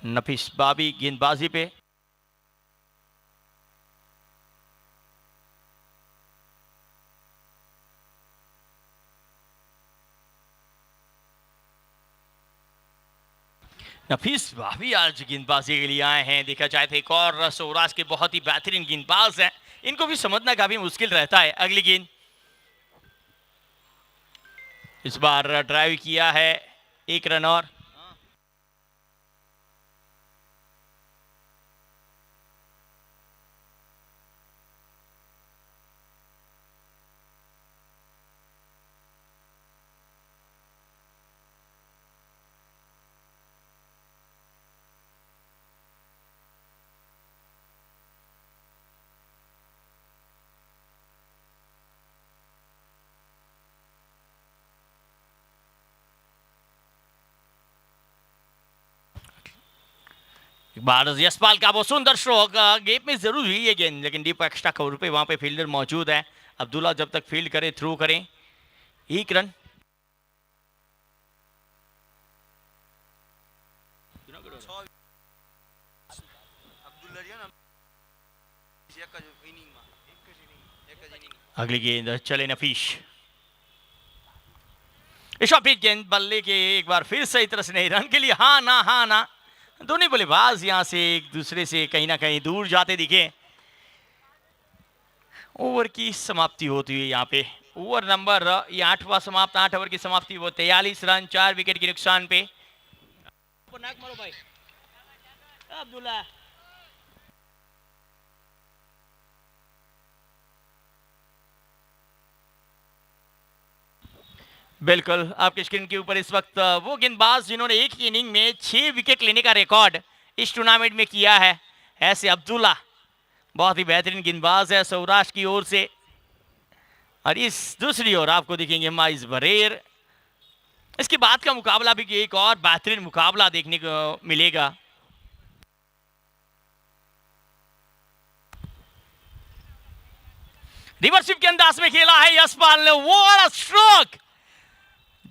नफीस बाबी गेंदबाजी पे। नफीस बाबी आज गेंदबाजी के लिए आए हैं। देखा जाए तो एक और सौराष्ट्र के बहुत ही बेहतरीन गेंदबाज हैं, इनको भी समझना काफी मुश्किल रहता है। अगली गेंद इस बार ड्राइव किया है, 1 रन और। बारह यशपाल का वो सुंदर स्ट्रोक, गेप में जरूर हुई है गेंद, लेकिन डीप एक्स्ट्रा कवर पे वहां पे फील्डर मौजूद है। अब्दुल्ला जब तक फील्ड करे, थ्रू करें, 1 रन। अगली गेंद चले नफीश, शॉपिट गेंद बल्ले के एक बार फिर सही तरह से नहीं, रन के लिए हाँ ना हाँ ना। दोनों बल्लेबाज यहां से एक दूसरे से कहीं ना कहीं दूर जाते दिखे। ओवर की समाप्ति होती है यहाँ पे। ओवर नंबर ये 8वां समाप्त, 8 ओवर की समाप्ति, वो 43 रन 4 विकेट के नुकसान पे। मारो भाई अब्दुल्ला। बिल्कुल आपके स्क्रीन के ऊपर इस वक्त वो गेंदबाज जिन्होंने एक ही इनिंग में 6 विकेट लेने का रिकॉर्ड इस टूर्नामेंट में किया है, ऐसे अब्दुल्ला बहुत ही बेहतरीन गेंदबाज है सौराष्ट्र की ओर से। और इस दूसरी ओर आपको दिखेंगे माइज बरेर, इसके बाद का मुकाबला भी एक और बेहतरीन मुकाबला देखने को मिलेगा। रिवर्सिप के अंदाज में खेला है यशपाल ने, वो स्ट्रोक,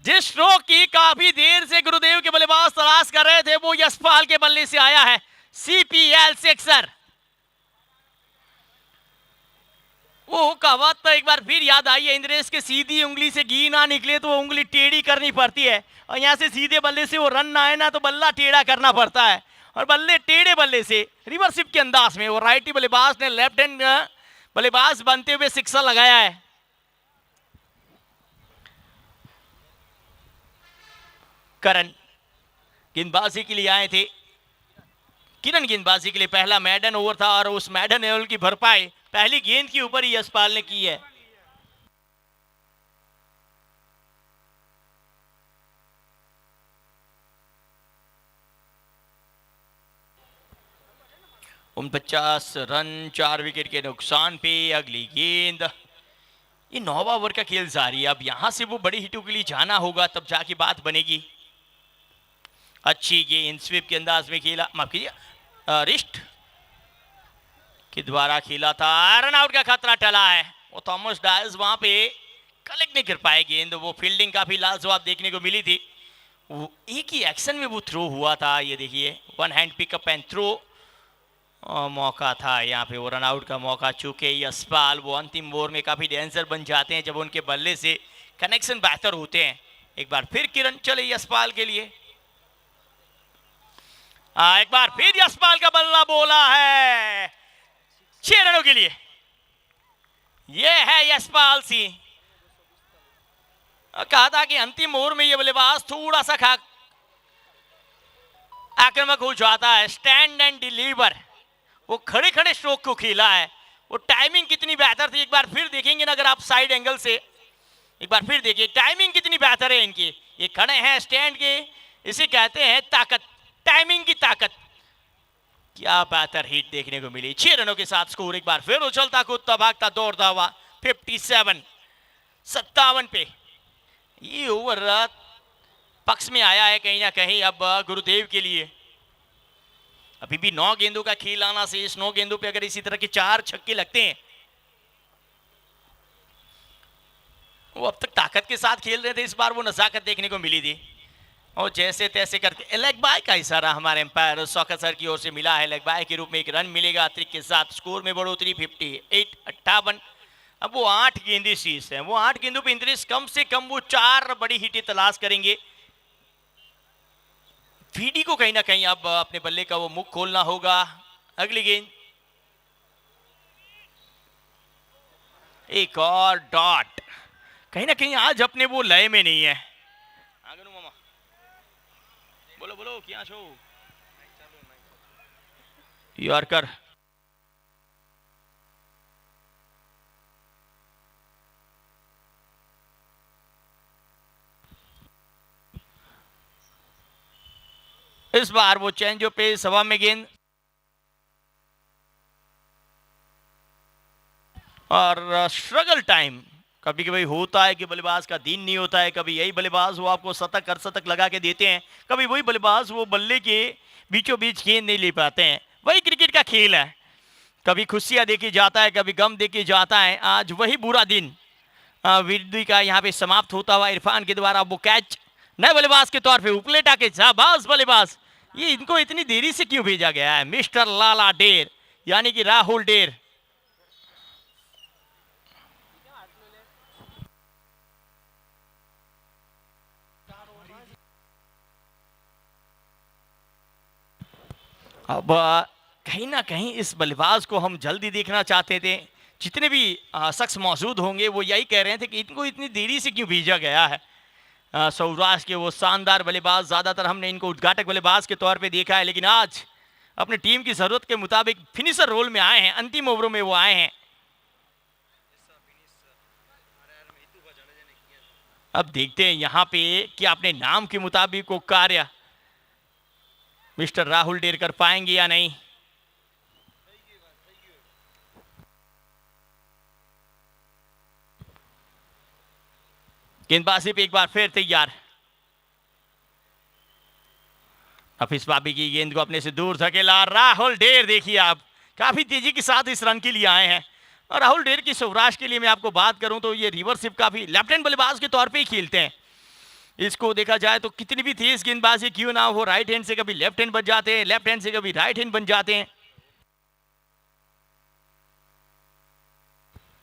जिस स्ट्रोक की काफी देर से गुरुदेव के बल्लेबाज तलाश कर रहे थे वो यशपाल के बल्ले से आया है। सीपीएल सिक्सर, वो कहावत तो एक बार फिर याद आई है, इंद्रेश के सीधी उंगली से घी ना निकले तो वो उंगली टेढ़ी करनी पड़ती है, और यहाँ से सीधे बल्ले से वो रन ना आए ना तो बल्ला टेढ़ा करना पड़ता है, और बल्ले टेढ़े बल्ले से रिवर्सिप के अंदाज में वो राइटी बल्लेबाज ने लेफ्ट हैंड बल्लेबाज बनते हुए सिक्सर लगाया है। करण गेंदबाजी के लिए आए थे, किरण गेंदबाजी के लिए पहला मैडन ओवर था और उस मैडन ओवर की भरपाई पहली गेंद के ऊपर ही यशपाल ने की है। उन 50 रन 4 विकेट के नुकसान पे अगली गेंद। ये 9 ओवर का खेल जारी है, अब यहां से वो बड़ी हिटों के लिए जाना होगा तब जाके बात बनेगी। अच्छी गेंद स्वीप के अंदाज में खेला, माफ कीजिए रिस्ट के द्वारा खेला था, रन आउट का खतरा टला है। वो थॉमस डायल्स वहां पे कलेक्ट नहीं कर पाए गेंद, वो फील्डिंग काफी लाजवाब देखने को मिली थी, वो एक ही एक्शन में वो थ्रो हुआ था। ये देखिए one hand pickup and throw मौका था यहाँ पे, वो रन आउट का मौका। चूंकि यशपाल वो अंतिम ओवर में काफी डेंजर बन जाते हैं जब उनके बल्ले से कनेक्शन बेहतर होते हैं। एक बार फिर किरण चले यशपाल के लिए, एक बार फिर यशपाल का बल्ला बोला है 6 रनों के लिए। यह है यशपाल सिंह, कहा था कि अंतिम ओवर में ये बल्लेबाज थोड़ा सा आक्रामक हो जाता है, स्टैंड एंड डिलीवर, वो खड़े खड़े स्ट्रोक को खेला है। वो टाइमिंग कितनी बेहतर थी, एक बार फिर देखेंगे ना अगर आप साइड एंगल से, एक बार फिर देखिए टाइमिंग कितनी बेहतर है इनकी। ये खड़े हैं स्टैंड के, इसे कहते हैं ताकत, टाइमिंग की ताकत। क्या बेहतर हिट देखने को मिली। 6 रनों के साथ स्कोर एक बार फिर उछलता कूदता भागता दौड़ता हुआ 57 पे ये ओवर पक्ष में आया है कहीं ना कहीं अब गुरुदेव के लिए। अभी भी 9 गेंदों का खेल आना से, इस 9 गेंदों पे अगर इसी तरह के 4 छक्के लगते हैं, वो अब तक ताकत के साथ खेल रहे थे, इस बार वो नजाकत देखने को मिली थी। और जैसे तैसे करके लेग बाय का इशारा हमारे एम्पायर शौकत सर की ओर से मिला है, लेग बाय के रूप में एक रन मिलेगा अतिरिक्त के साथ, स्कोर में बढ़ोतरी 58। अब वो 8 गेंदें शेष हैं, वो 8 गेंदों पे इंद्रेश कम से कम वो 4 बड़ी हिटें तलाश करेंगे। वीडी को कहीं ना कहीं अब अपने बल्ले का वो मुख खोलना होगा। अगली गेंद, एक और डॉट, कहीं ना कहीं आज अपने वो लय में नहीं है। मामा बोलो बोलो क्या छो यॉर्कर। इस बार वो चेंजो पे सवा में गेंद, और स्ट्रगल टाइम कभी कभी होता है कि बल्लेबाज का दिन नहीं होता है, कभी यही बल्लेबाज वो आपको शतक अर्धशतक लगा के देते हैं, कभी वही बल्लेबाज वो बल्ले के बीचों बीच गेंद नहीं ले पाते हैं। वही क्रिकेट का खेल है, कभी खुशियां देके जाता है कभी गम देके जाता है। आज वही बुरा दिन विद्युत का यहाँ पे समाप्त होता हुआ इरफान के द्वारा वो कैच नए बल्लेबाज के तौर पे उपलेटा के शाबाश बल्लेबाज। ये इनको इतनी देरी से क्यों भेजा गया है, मिस्टर लाला डेर यानी कि राहुल डेर। अब कहीं ना कहीं इस बल्लेबाज को हम जल्दी देखना चाहते थे, जितने भी शख्स मौजूद होंगे वो यही कह रहे थे कि इनको इतनी देरी से क्यों भेजा गया है। सौराष्ट्र के वो शानदार बल्लेबाज, ज़्यादातर हमने इनको उद्घाटक बल्लेबाज के तौर पे देखा है, लेकिन आज अपनी टीम की ज़रूरत के मुताबिक फिनिशर रोल में आए हैं, अंतिम ओवरों में वो आए हैं। अब देखते हैं यहाँ पे कि अपने नाम के मुताबिक वो कार्य मिस्टर राहुल डेर कर पाएंगे या नहीं। गेंदबाजी पे एक बार फिर तैयार, हफीज बाबी की गेंद को अपने से दूर धकेला, राहुल ढेर देखिए आप काफी तेजी के साथ इस रन के लिए आए हैं। और राहुल ढेर की सौराष्ट्र के लिए मैं आपको बात करूं तो ये रिवर्स स्विप काफी लेफ्ट हैंड बल्लेबाज के तौर पे ही खेलते हैं। इसको देखा जाए तो कितनी भी तेज गेंदबाजी क्यों ना हो, राइट हैंड से कभी लेफ्ट हैंड बन जाते हैं, लेफ्ट हैंड से कभी राइट हैंड बन जाते हैं।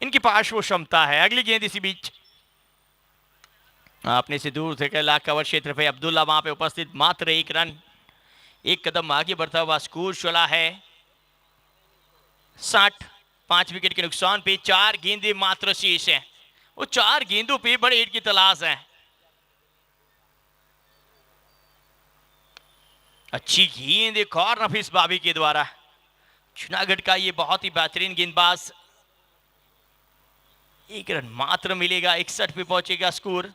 इनके पास वो क्षमता है। अगली गेंद इसी बीच अपने से दूर थे कला कवर क्षेत्र पे अब्दुल्ला वहां पे उपस्थित, मात्र एक रन, एक कदम आगे बढ़ता हुआ स्कोर चला है 60। 5 विकेट के नुकसान पे 4 गेंदें मात्र शेष हैं। वो 4 गेंदों पे बड़े हिट की तलाश है। अच्छी गेंद एक और नफीस बाबी के द्वारा। जूनागढ़ का ये बहुत ही बेहतरीन गेंदबाज, एक रन मात्र मिलेगा, 61 पे पहुंचेगा स्कोर।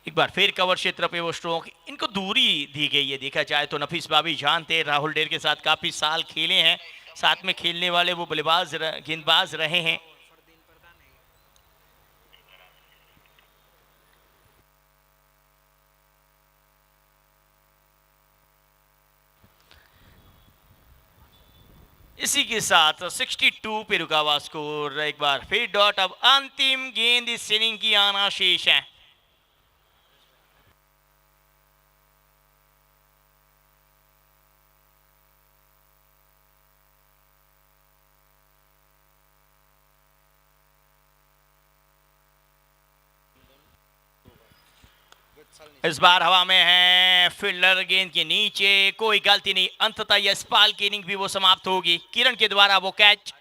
एक बार फिर कवर क्षेत्र पे वो स्ट्रोक, इनको दूरी दी गई है। देखा जाए तो नफीस बाबी जानते राहुल ढेर के साथ काफी साल खेले हैं, साथ में खेलने वाले वो बल्लेबाज गेंदबाज रहे हैं। इसी के साथ 62 पे रुका हुआ स्कोर। एक बार फिर डॉट, अब अंतिम गेंद इस इनिंग की आना शेष है। इस बार हवा में है, फील्डर गेंद के नीचे, कोई गलती नहीं। अंततः यह स्पाल की इनिंग भी वो समाप्त होगी। किरण के द्वारा वो कैच।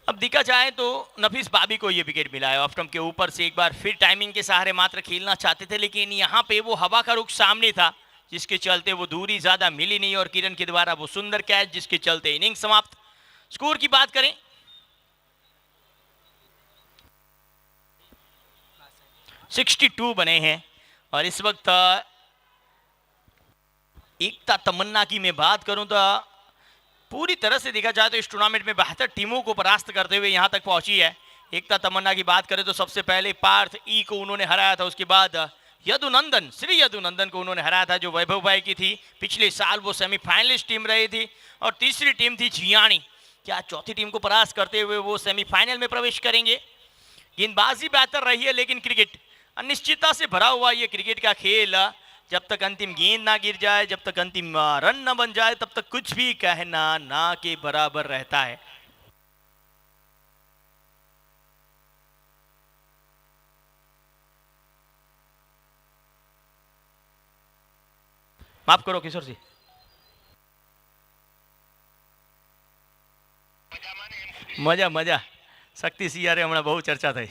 अब देखा जाए तो नफीस बाबी को ये विकेट मिला है ऑफ स्टंप के ऊपर से। एक बार फिर टाइमिंग के सहारे मात्र खेलना चाहते थे, लेकिन यहाँ पे वो हवा का रुख सामने था, जिसके चलते वो दूरी ज्यादा मिली नहीं और किरण के द्वारा वो सुंदर कैच, जिसके चलते इनिंग समाप्त। स्कोर की बात करें 62 बने हैं। और इस वक्त एकता तमन्ना की मैं बात करूं तो पूरी तरह से देखा जाए तो इस टूर्नामेंट में 72 टीमों को परास्त करते हुए यहां तक पहुंची है। एकता तमन्ना की बात करें तो सबसे पहले पार्थ ई को उन्होंने हराया था, उसके बाद यदुनंदन, श्री यदुनंदन को उन्होंने हराया था जो वैभव भाई की थी। पिछले साल वो सेमीफाइनलिस्ट टीम रही थी। और तीसरी टीम थी जियानी। क्या चौथी टीम को परास्त करते हुए वो सेमीफाइनल में प्रवेश करेंगे? गेंदबाजी बेहतर रही है, लेकिन क्रिकेट अनिश्चितता से भरा हुआ ये क्रिकेट का खेल, जब तक अंतिम गेंद ना गिर जाए, जब तक अंतिम रन ना बन जाए, तब तक कुछ भी कहना ना के बराबर रहता है। माफ करो किशोर जी। मजा मजा शक्ति सियारे हमारा बहुत चर्चा थी।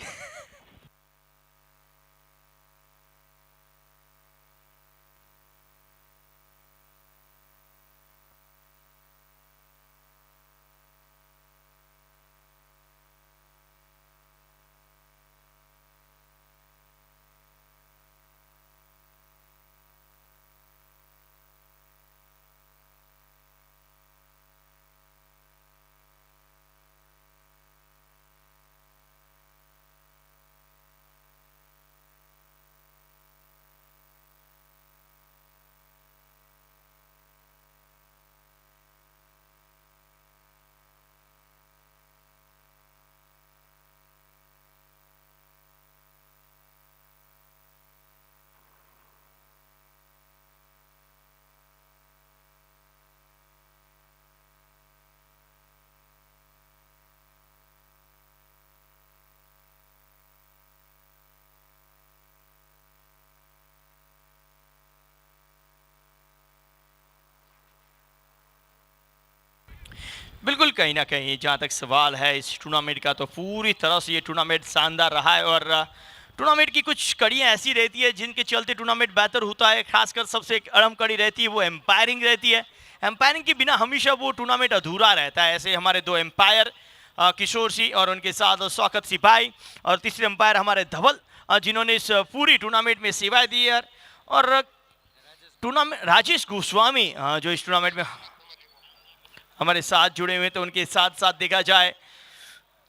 बिल्कुल, कहीं ना कहीं जहाँ तक सवाल है इस टूर्नामेंट का, तो पूरी तरह से ये टूर्नामेंट शानदार रहा है। और टूर्नामेंट की कुछ कड़ियाँ ऐसी रहती है जिनके चलते टूर्नामेंट बेहतर होता है। खासकर सबसे एक अहम कड़ी रहती है वो एम्पायरिंग रहती है। एम्पायरिंग के बिना हमेशा वो टूर्नामेंट अधूरा रहता है। ऐसे हमारे 2 एम्पायर किशोर सिंह और उनके साथ शौकत सिपाही, और तीसरे एम्पायर हमारे धवल, जिन्होंने इस पूरी टूर्नामेंट में सेवाएं दी है। और टूर्नामेंट राजेश गोस्वामी जो इस टूर्नामेंट में हमारे साथ जुड़े हुए, तो उनके साथ साथ देखा जाए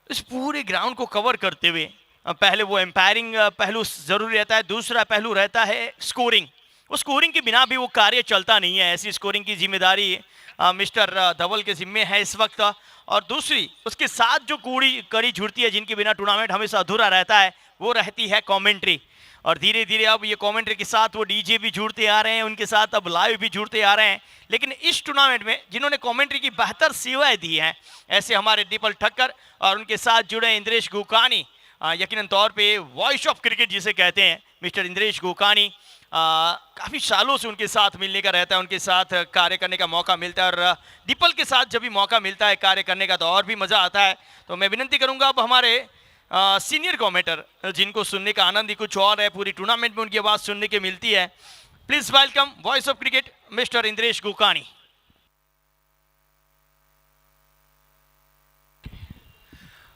इस पूरे ग्राउंड को कवर करते हुए पहले वो एम्पायरिंग पहलू जरूरी रहता है, दूसरा पहलू रहता है स्कोरिंग। वो स्कोरिंग के बिना भी वो कार्य चलता नहीं है, ऐसी स्कोरिंग की जिम्मेदारी मिस्टर धवल के जिम्मे है इस वक्त। और दूसरी उसके साथ जो कड़ी जुड़ती है, जिनके बिना टूर्नामेंट हमेशा अधूरा रहता है, वो रहती है कमेंट्री। और धीरे धीरे अब ये कमेंट्री के साथ वो डीजे भी जुड़ते आ रहे हैं, उनके साथ अब लाइव भी जुड़ते आ रहे हैं। लेकिन इस टूर्नामेंट में जिन्होंने कमेंट्री की बेहतर सेवाएं दी हैं, ऐसे हमारे दीपल ठक्कर और उनके साथ जुड़े इंद्रेश गोकानी, यकीनन तौर पे वॉइस ऑफ क्रिकेट जिसे कहते हैं मिस्टर इंद्रेश गोकानी, काफ़ी सालों से उनके साथ मिलने का रहता है, उनके साथ कार्य करने का मौका मिलता है। और दीपल के साथ जब भी मौका मिलता है कार्य करने का, तो और भी मज़ा आता है। तो मैं विनंती करूंगा अब हमारे सीनियर कमेंटर, जिनको सुनने का आनंद ही कुछ और है, पूरी टूर्नामेंट में उनकी आवाज़ सुनने के मिलती है, please welcome voice of cricket mister Indresh Gokani.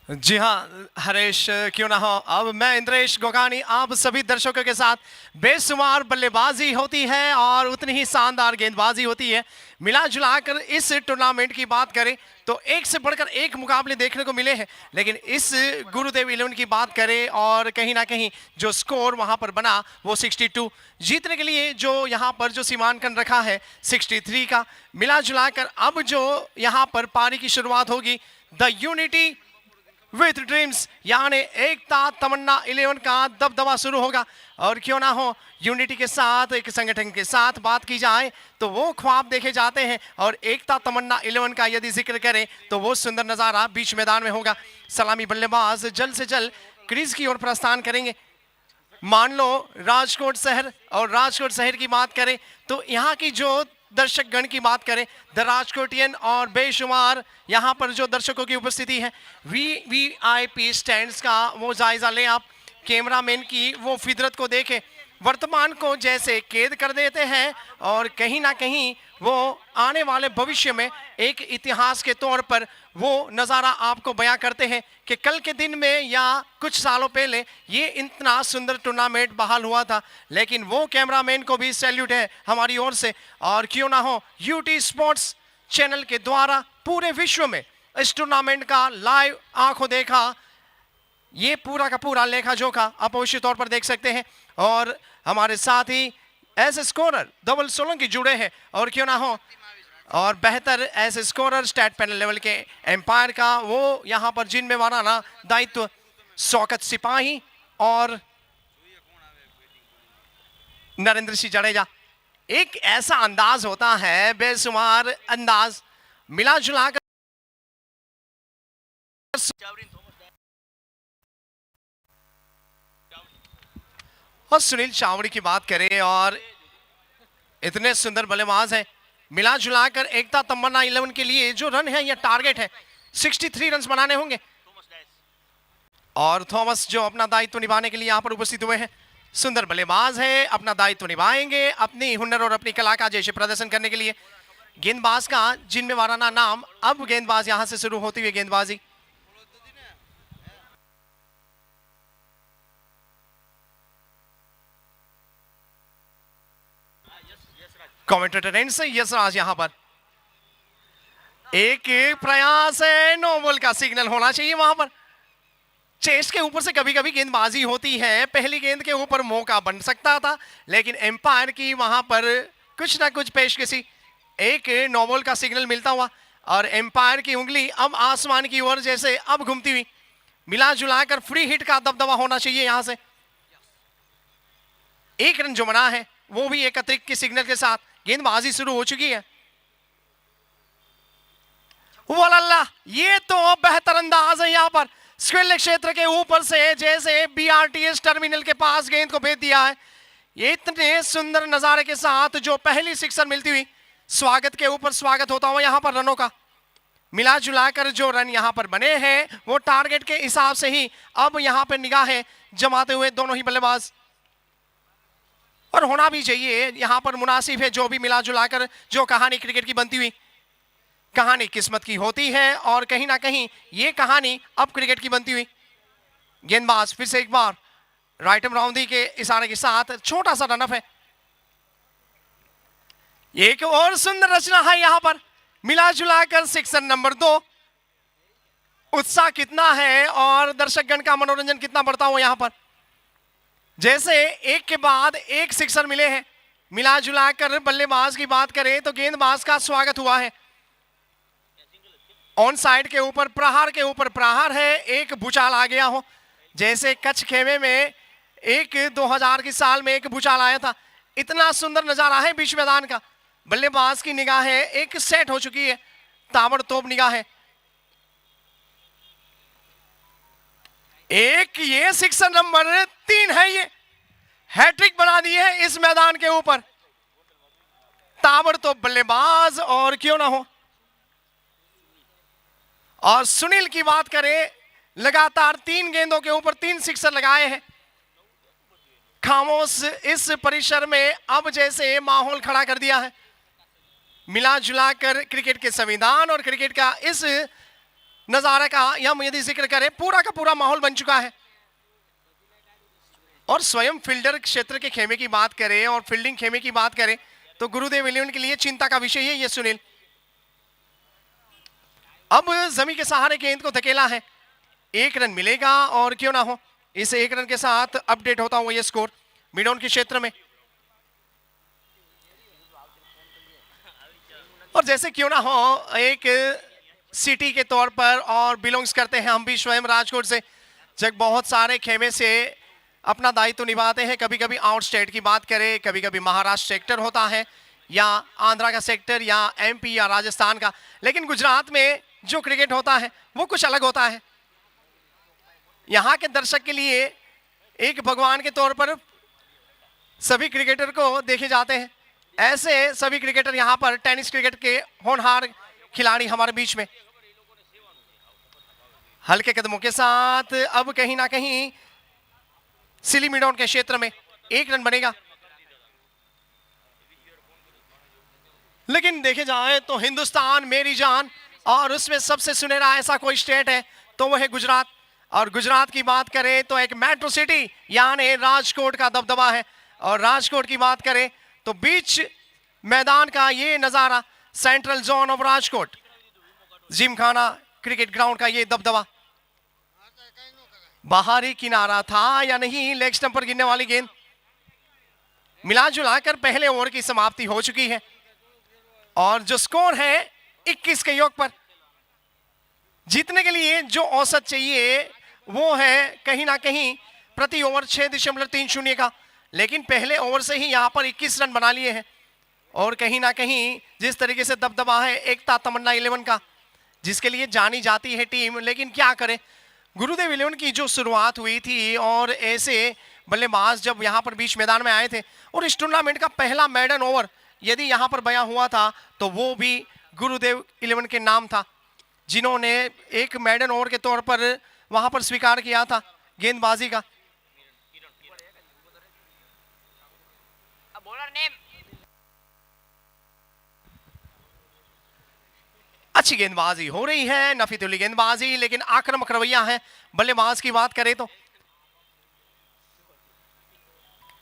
जी हाँ हरेश, क्यों ना हो। अब मैं इंद्रेश गोकानी आप सभी दर्शकों के साथ बेशुमार बल्लेबाजी होती है और उतनी ही शानदार गेंदबाजी होती है। मिला जुलाकर इस टूर्नामेंट की बात करें तो एक से बढ़कर एक मुकाबले देखने को मिले हैं, लेकिन इस गुरुदेव 11 की बात करें और कहीं ना कहीं जो स्कोर वहां पर बना वो 62, जीतने के लिए जो यहाँ पर जो सीमांकन रखा है 63 का। मिला जुलाकर अब जो यहाँ पर पारी की शुरुआत होगी, द यूनिटी विथ ड्रीम्स यानी एकता तमन्ना 11 का दबदबा शुरू होगा। और क्यों ना हो, यूनिटी के साथ एक संगठन के साथ बात की जाए तो वो ख्वाब देखे जाते हैं, और एकता तमन्ना 11 का यदि जिक्र करें तो वो सुंदर नज़ारा बीच मैदान में होगा। सलामी बल्लेबाज जल्द से जल्द क्रीज की ओर प्रस्थान करेंगे। मान लो राजकोट शहर, और राजकोट शहर की बात करें तो यहाँ की जो दर्शक गण की बात करें, द राजकोटियन, और बेशुमार यहाँ पर जो दर्शकों की उपस्थिति है, वीवीआईपी स्टैंड्स का वो जायजा लें आप, कैमरामैन की वो फितरत को देखें, वर्तमान को जैसे कैद कर देते हैं और कहीं ना कहीं वो आने वाले भविष्य में एक इतिहास के तौर पर वो नज़ारा आपको बयां करते हैं कि कल के दिन में या कुछ सालों पहले ये इतना सुंदर टूर्नामेंट बहाल हुआ था। लेकिन वो कैमरामैन को भी सैल्यूट है हमारी ओर से। और क्यों ना हो, यूटी स्पोर्ट्स चैनल के द्वारा पूरे विश्व में इस टूर्नामेंट का लाइव आंखों देखा ये पूरा का पूरा लेखा जोखा आप अवश्य तौर पर देख सकते हैं। और हमारे साथ ही ऐसे स्कोरर धवल सोलंकी जुड़े हैं, और क्यों ना हो, और बेहतर ऐसे स्कोरर स्टैट पैनल लेवल के एम्पायर का वो यहाँ पर जिम्मेवाराना दायित्व शौकत सिपाही और नरेंद्र सिंह जडेजा। एक ऐसा अंदाज होता है, बेशुमार अंदाज, मिला जुला कर और सुनील चावड़ी की बात करें और इतने सुंदर बल्लेबाज हैं। मिला जुलाकर एकता तमन्ना 11 के लिए जो रन है या टारगेट है 63 रन बनाने होंगे, और थॉमस जो अपना दायित्व निभाने के लिए यहाँ पर उपस्थित हुए हैं। सुंदर बल्लेबाज है, अपना दायित्व निभाएंगे, अपनी हुनर और अपनी कला का जैसे प्रदर्शन करने के लिए। गेंदबाज का जिम्मेवाराना नाम, अब गेंदबाज यहाँ से शुरू होती हुई गेंदबाजी। कमेंटेटर एंड से यशराज यहाँ पर एक प्रयास है, नो बॉल का सिग्नल होना चाहिए वहां पर। चेस्ट के ऊपर से कभी कभी गेंदबाजी होती है, पहली गेंद के ऊपर मौका बन सकता था, लेकिन एम्पायर की वहां पर कुछ ना कुछ पेशकशी, एक नो बॉल का सिग्नल मिलता हुआ, और एम्पायर की उंगली अब आसमान की ओर जैसे अब घूमती हुई। मिला जुलाकर फ्री हिट का दबदबा होना चाहिए यहां से। एक रन जो बना है वो भी एक अतिरिक्त के सिग्नल के साथ गेंदबाजी शुरू हो चुकी है। वल्लाह, ये तो बेहतर अंदाज है यहाँ पर स्क्वेयर क्षेत्र के ऊपर से जैसे बीआरटीएस टर्मिनल के पास गेंद को भेज दिया है। ये इतने सुंदर नजारे के साथ जो पहली सिक्सर मिलती हुई, स्वागत के ऊपर स्वागत होता हुआ यहाँ पर रनों का। मिला जुलाकर जो रन यहाँ पर बने हैं वो टारगेट के हिसाब से ही अब यहाँ पर निगाहें जमाते हुए दोनों ही बल्लेबाज, और होना भी चाहिए यहाँ पर मुनासिब है। जो भी मिला जुलाकर जो कहानी क्रिकेट की बनती हुई, कहानी किस्मत की होती है, और कहीं ना कहीं ये कहानी अब क्रिकेट की बनती हुई। गेंदबाज फिर से एक बार राइट राउंडी के इशारे के साथ छोटा सा रनअप है। एक और सुंदर रचना है यहां पर, मिला जुलाकर सिक्सर नंबर 2। उत्साह कितना है और दर्शकगण का मनोरंजन कितना बढ़ता हुआ यहां पर, जैसे एक के बाद एक सिक्सर मिले हैं। मिला जुलाकर बल्लेबाज की बात करें तो गेंदबाज का स्वागत हुआ है। ऑन साइड के ऊपर प्रहार के ऊपर प्रहार है, एक भूचाल आ गया हो, जैसे कच्छ खेमे में 2000 की साल में एक भूचाल आया था। इतना सुंदर नजारा है बीच मैदान का। बल्लेबाज की निगाहें एक सेट हो चुकी है, ताबड़तोड़ निगाहें। एक ये सिक्सर नंबर 3 है, ये हैट्रिक बना दी है इस मैदान के ऊपर। ताबड़तोड़ बल्लेबाज और क्यों ना हो। और सुनील की बात करें, लगातार 3 गेंदों के ऊपर 3 सिक्सर लगाए हैं। खामोश इस परिसर में अब जैसे माहौल खड़ा कर दिया है। मिला जुलाकर क्रिकेट के संविधान और क्रिकेट का इस नजारा का हम यदि जिक्र करें, पूरा का पूरा माहौल बन चुका है। और स्वयं फील्डर क्षेत्र के खेमे की बात करें और फील्डिंग खेमे की बात करें तो गुरुदेव इलेवन के लिए चिंता का विषय है ये सुनील। अब जमीन के सहारे गेंद को धकेला है, 1 रन मिलेगा और क्यों ना हो। इस 1 रन के साथ अपडेट होता हुआ ये स्कोर मिड ऑन के क्षेत्र में। और जैसे क्यों ना हो, एक सिटी के तौर पर और बिलोंग्स करते हैं हम भी स्वयं राजकोट से, जब बहुत सारे खेमे से अपना दायित्व निभाते हैं। कभी कभी आउट स्टेट की बात करें, कभी कभी महाराष्ट्र सेक्टर होता है या आंध्रा का सेक्टर या एमपी या राजस्थान का, लेकिन गुजरात में जो क्रिकेट होता है वो कुछ अलग होता है। यहाँ के दर्शक के लिए एक भगवान के तौर पर सभी क्रिकेटर को देखे जाते हैं। ऐसे सभी क्रिकेटर यहाँ पर टेनिस क्रिकेट के होनहार खिलाड़ी हमारे बीच में। हल्के कदमों के साथ अब कहीं ना कहीं सिली मिडॉन के क्षेत्र में 1 रन बनेगा। लेकिन देखे जाए तो हिंदुस्तान मेरी जान, और उसमें सबसे सुनहरा ऐसा कोई स्टेट है तो वह है गुजरात। और गुजरात की बात करें तो एक मेट्रो सिटी यानी राजकोट का दबदबा है। और राजकोट की बात करें तो बीच मैदान का ये नजारा, central zone of Rajkot, Gymkhana cricket ground का ये दबदबा। बाहरी किनारा था या नहीं, लेग स्टंप पर गिरने वाली गेंद। मिला जुलाकर पहले ओवर की समाप्ति हो चुकी है और जो स्कोर है 21 के योग पर। जीतने के लिए जो औसत चाहिए वो है कहीं ना कहीं प्रति ओवर 6.30 का, लेकिन पहले ओवर से ही यहां पर 21 रन बना लिए हैं। और कहीं ना कहीं जिस तरीके से दबदबा है एकता तमन्ना 11 का, जिसके लिए जानी जाती है टीम, लेकिन क्या करें, गुरुदेव इलेवन की जो शुरुआत हुई थी और ऐसे बल्लेबाज जब यहां पर बीच मैदान में आए थे और इस टूर्नामेंट का पहला मेडन ओवर यदि यहां पर बयां हुआ था तो वो भी गुरुदेव इलेवन के नाम था, जिन्होंने एक मेडन ओवर के तौर पर वहां पर स्वीकार किया था गेंदबाजी का। अच्छी गेंदबाजी हो रही है, नफीतुल्ली गेंदबाजी, लेकिन आक्रामक रवैया है बल्लेबाज की बात करें तो।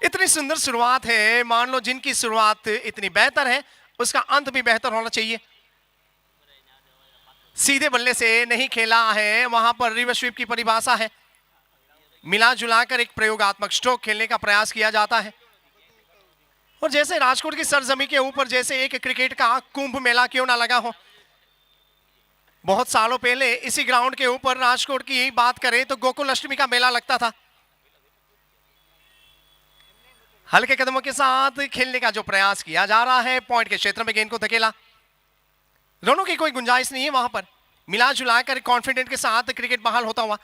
इतनी सुंदर शुरुआत है, मान लो जिनकी शुरुआत इतनी बेहतर है उसका अंत भी बेहतर होना चाहिए। सीधे बल्ले से नहीं खेला है, वहां पर रिवर्स स्वीप की परिभाषा है। मिला जुलाकर एक प्रयोगात्मक स्ट्रोक खेलने का प्रयास किया जाता है। और जैसे राजकोट की सरजमी के ऊपर जैसे एक क्रिकेट का कुंभ मेला क्यों ना लगा हो। बहुत सालों पहले इसी ग्राउंड के ऊपर राजकोट की बात करें तो गोकुल अष्टमी का मेला लगता था। हल्के कदमों के साथ खेलने का जो प्रयास किया जा रहा है, पॉइंट के क्षेत्र में गेंद को धकेला, रनों की कोई गुंजाइश नहीं है वहां पर। मिला जुलाकर कॉन्फिडेंट के साथ क्रिकेट बहाल होता हुआ।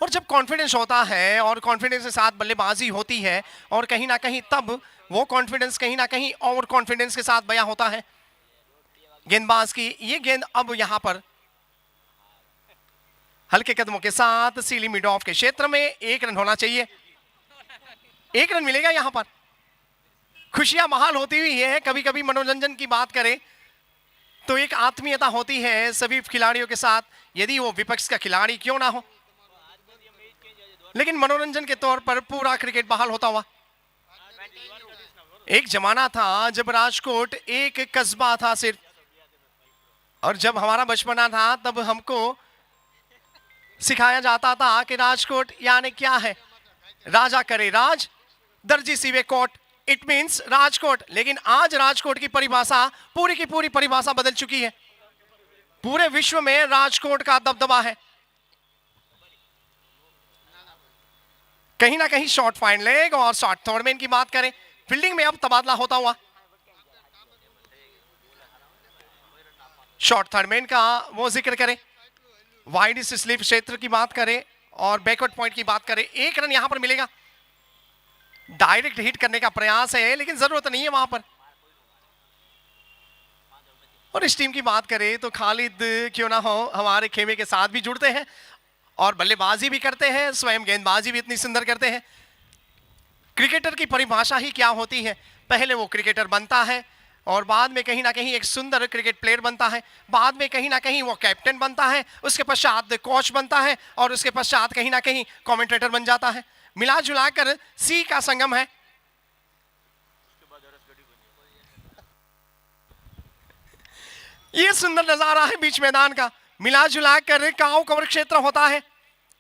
और जब कॉन्फिडेंस होता है और कॉन्फिडेंस के साथ बल्लेबाजी होती है और कहीं ना कहीं तब वो कॉन्फिडेंस कहीं ना कहीं ओवर कॉन्फिडेंस के साथ बयां होता है गेंदबाज की। ये गेंद अब यहां पर हल्के कदमों के साथ सीली मिड ऑफ के क्षेत्र में 1 रन होना चाहिए। 1 रन मिलेगा यहां पर। खुशियां बहाल होती हुई है। कभी कभी मनोरंजन की बात करें तो एक आत्मीयता होती है सभी खिलाड़ियों के साथ, यदि वो विपक्ष का खिलाड़ी क्यों ना हो, लेकिन मनोरंजन के तौर पर पूरा क्रिकेट बहाल होता हुआ। एक जमाना था जब राजकोट एक कस्बा था सिर्फ, और जब हमारा बचपना था तब हमको सिखाया जाता था कि राजकोट यानी क्या है, राजा करे राज, दर्जी सीवे कोट, इट मींस राजकोट। लेकिन आज राजकोट की परिभाषा, पूरी की पूरी परिभाषा बदल चुकी है। पूरे विश्व में राजकोट का दबदबा है। कहीं ना कहीं शॉर्ट फाइन लेग और शॉर्ट थर्डमैन की बात करें, फील्डिंग में अब तबादला होता हुआ। शॉर्ट थर्डमैन का वो जिक्र करें, वाइड स्लिप क्षेत्र की बात करें और बैकवर्ड पॉइंट की बात करें, 1 रन यहां पर मिलेगा। डायरेक्ट हिट करने का प्रयास है लेकिन जरूरत नहीं है वहां पर। और इस टीम की बात करें तो खालिद क्यों ना हो हमारे खेमे के साथ भी जुड़ते हैं और बल्लेबाजी भी करते हैं, स्वयं गेंदबाजी भी इतनी सुंदर करते हैं। क्रिकेटर की परिभाषा ही क्या होती है, पहले वो क्रिकेटर बनता है और बाद में कहीं ना कहीं एक सुंदर क्रिकेट प्लेयर बनता है, बाद में कहीं ना कहीं वो कैप्टन बनता है, उसके पश्चात कोच बनता है और उसके पश्चात कहीं ना कहीं कमेंटेटर बन जाता है। मिला जुलाकर सी का संगम है। ये सुंदर नजारा है बीच मैदान का, मिला जुलाकर काऊ कवर क्षेत्र होता है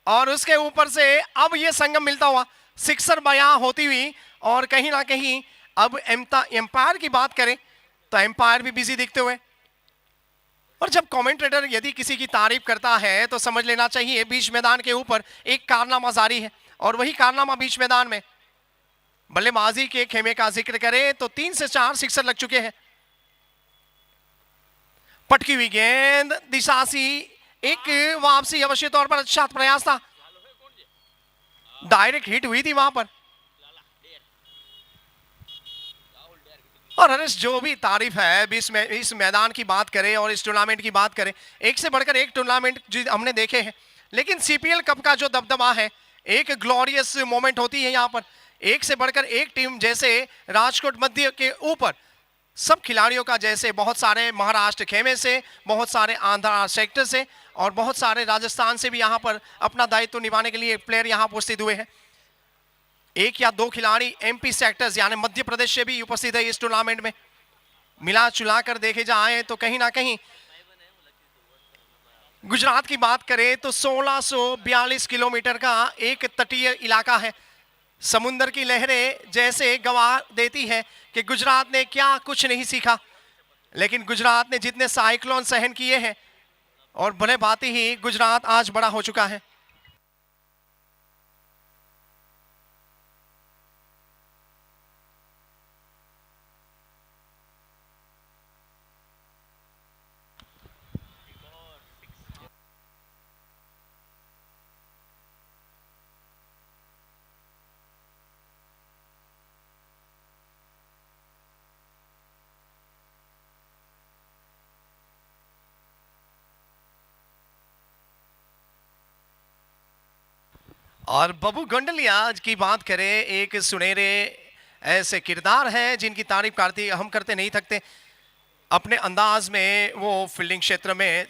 और उसके ऊपर से अब ये संगम मिलता हुआ, सिक्सर बयां होती हुई, और कहीं ना कहीं अब एम्पायर की बात करें तो एम्पायर भी बिजी दिखते हुए। और जब कमेंटेटर यदि किसी की तारीफ करता है तो समझ लेना चाहिए बीच मैदान के ऊपर एक कारनामा जारी है, और वही कारनामा बीच मैदान में बल्लेबाजी के खेमे का जिक्र करें तो 3 से 4 सिक्सर लग चुके हैं। पटकी हुई गेंद, दिशासी, एक वापसी अवश्य तौर पर अच्छा प्रयास था, डायरेक्ट हिट हुई थी वहां पर। और हरीश जो भी तारीफ है इस मैदान की बात करें और इस टूर्नामेंट की बात करें, एक से बढ़कर एक टूर्नामेंट हमने देखे हैं, लेकिन सीपीएल कप का जो दबदबा है, एक ग्लोरियस मोमेंट होती है यहाँ पर। एक से बढ़कर एक टीम, जैसे राजकोट मध्य के ऊपर सब खिलाड़ियों का, जैसे बहुत सारे महाराष्ट्र खेमे से, बहुत सारे आंध्र सेक्टर से और बहुत सारे राजस्थान से भी यहाँ पर अपना दायित्व निभाने के लिए प्लेयर यहाँ उपस्थित हुए हैं। 1 या 2 खिलाड़ी एमपी सेक्टर्स यानी मध्य प्रदेश से भी उपस्थित है इस टूर्नामेंट में। मिला चुला कर देखे जाए तो कहीं ना कहीं गुजरात की बात करें तो 1642 किलोमीटर का एक तटीय इलाका है। समुंदर की लहरें जैसे गवाह देती है कि गुजरात ने क्या कुछ नहीं सीखा, लेकिन गुजरात ने जितने साइक्लोन सहन किए हैं और भले भांति ही गुजरात आज बड़ा हो चुका है। और बबू गोंडलिया की बात करें, एक सुनहरे ऐसे किरदार हैं जिनकी तारीफ करती हम करते नहीं थकते अपने अंदाज में, वो फील्डिंग क्षेत्र में।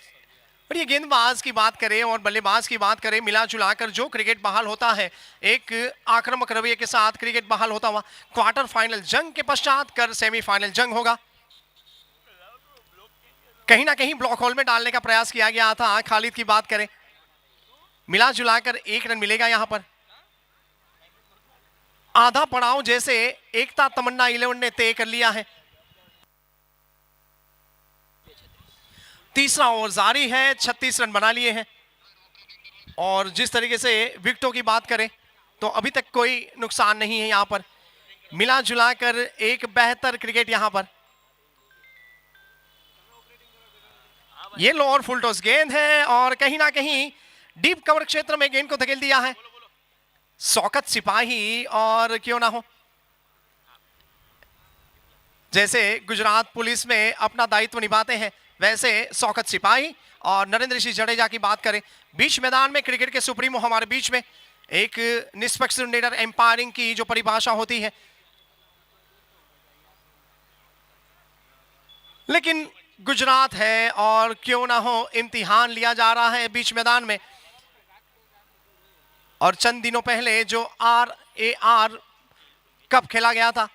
और ये गेंदबाज की बात करें और बल्लेबाज की बात करें, मिला जुलाकर जो क्रिकेट बहाल होता है, एक आक्रामक रवैये के साथ क्रिकेट बहाल होता हुआ, क्वार्टर फाइनल जंग के पश्चात कर सेमीफाइनल जंग होगा। कहीं ना कहीं ब्लॉक होल में डालने का प्रयास किया गया था। खालिद की बात करें, मिला जुलाकर 1 रन मिलेगा यहां पर। आधा पड़ाव जैसे एकता तमन्ना 11 ने तय कर लिया है। तीसरा ओवर जारी है, 36 रन बना लिए हैं। और जिस तरीके से विकेटों की बात करें तो अभी तक कोई नुकसान नहीं है यहां पर। मिला जुलाकर एक बेहतर क्रिकेट यहां पर। ये लोअर फुल टॉस गेंद है और कहीं ना कहीं डीप कवर क्षेत्र में गेंद को धकेल दिया है। शौकत सिपाही, और क्यों ना हो जैसे गुजरात पुलिस में अपना दायित्व निभाते हैं, वैसे शौकत सिपाही और नरेंद्र सिंह जडेजा की बात करें, बीच मैदान में क्रिकेट के सुप्रीमो हमारे बीच में, एक निष्पक्ष निडर एम्पायरिंग की जो परिभाषा होती है। लेकिन गुजरात है और क्यों ना हो इम्तिहान लिया जा रहा है बीच मैदान में। और चंद दिनों पहले जो RAR कप खेला गया था,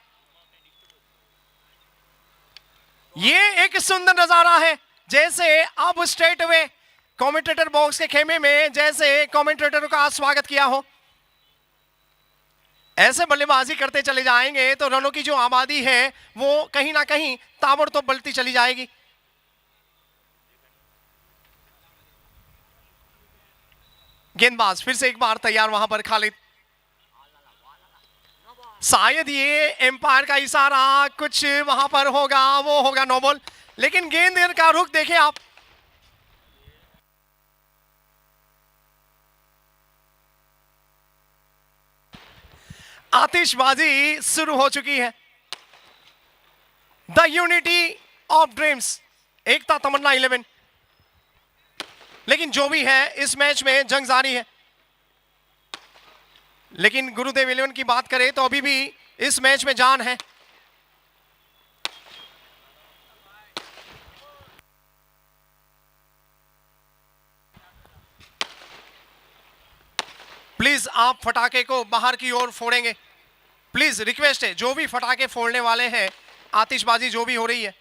ये एक सुंदर नजारा है, जैसे अब स्ट्रेट अवे कमेंटेटर बॉक्स के खेमे में जैसे कमेंटेटरों का स्वागत किया हो, ऐसे बल्लेबाजी करते चले जाएंगे तो रनों की जो आबादी है वो कहीं ना कहीं ताबड़तोड़ बढ़ती चली जाएगी। गेंदबाज फिर से एक बार तैयार वहां पर खालिद, शायद ये एम्पायर का इशारा कुछ वहां पर होगा, वो होगा नो बॉल, लेकिन गेंद का रुख देखें आप, आतिशबाजी शुरू हो चुकी है। द यूनिटी ऑफ ड्रीम्स, एकता तमन्ना 11, लेकिन जो भी है इस मैच में जंग जारी है। लेकिन गुरुदेव 11 की बात करें तो अभी भी इस मैच में जान है। प्लीज आप फटाके को बाहर की ओर फोड़ेंगे, प्लीज रिक्वेस्ट है, जो भी फटाके फोड़ने वाले हैं, आतिशबाजी जो भी हो रही है,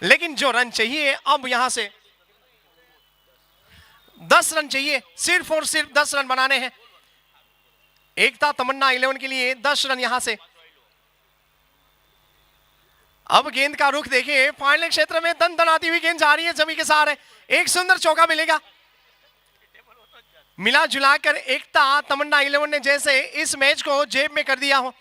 लेकिन जो रन चाहिए अब यहां से 10 रन चाहिए, सिर्फ और सिर्फ 10 रन बनाने हैं। एकता तमन्ना 11 के लिए 10 रन यहां से। अब गेंद का रुख देखिए, फाइनल क्षेत्र में दनदनाती हुई गेंद जा रही है, जमी के सहारे एक सुंदर चौका मिलेगा। मिला जुलाकर एकता तमन्ना 11 ने जैसे इस मैच को जेब में कर दिया हो।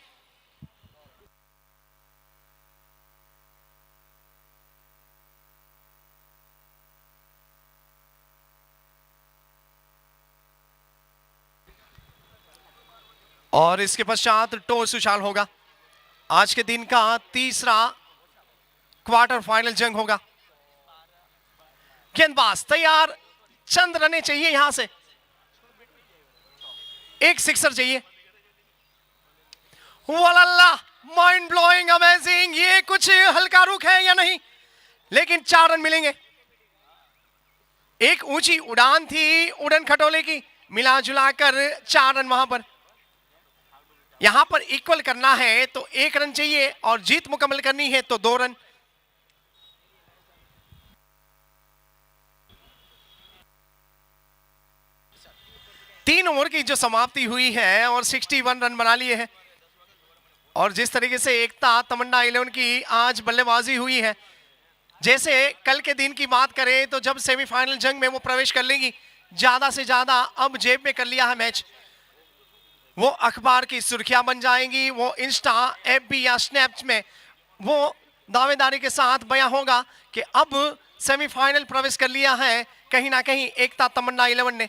और इसके पश्चात टॉस उछाल होगा। आज के दिन का तीसरा क्वार्टर फाइनल जंग होगा। गेंदबाज तैयार, चंद रने चाहिए यहां से, एक सिक्सर चाहिए। वल्लाह, माइंड ब्लोइंग, अमेजिंग, ये कुछ हल्का रुख है या नहीं, लेकिन 4 रन मिलेंगे। एक ऊंची उड़ान थी उड़न खटोले की, मिला जुलाकर 4 रन वहां पर। यहां पर इक्वल करना है तो 1 रन चाहिए और जीत मुकम्मल करनी है तो 2 रन। तीन ओवर की जो समाप्ति हुई है और 61 रन बना लिए हैं। और जिस तरीके से एकता तमन्ना 11 की आज बल्लेबाजी हुई है, जैसे कल के दिन की बात करें तो जब सेमीफाइनल जंग में वो प्रवेश कर लेंगी, ज्यादा से ज्यादा अब जेब में कर लिया है मैच, वो अखबार की सुर्खियां बन जाएंगी, वो इंस्टा, एफबी या स्नैप में वो दावेदारी के साथ बयां होगा कि अब सेमीफाइनल प्रवेश कर लिया है कहीं ना कहीं एकता तमन्ना 11 ने।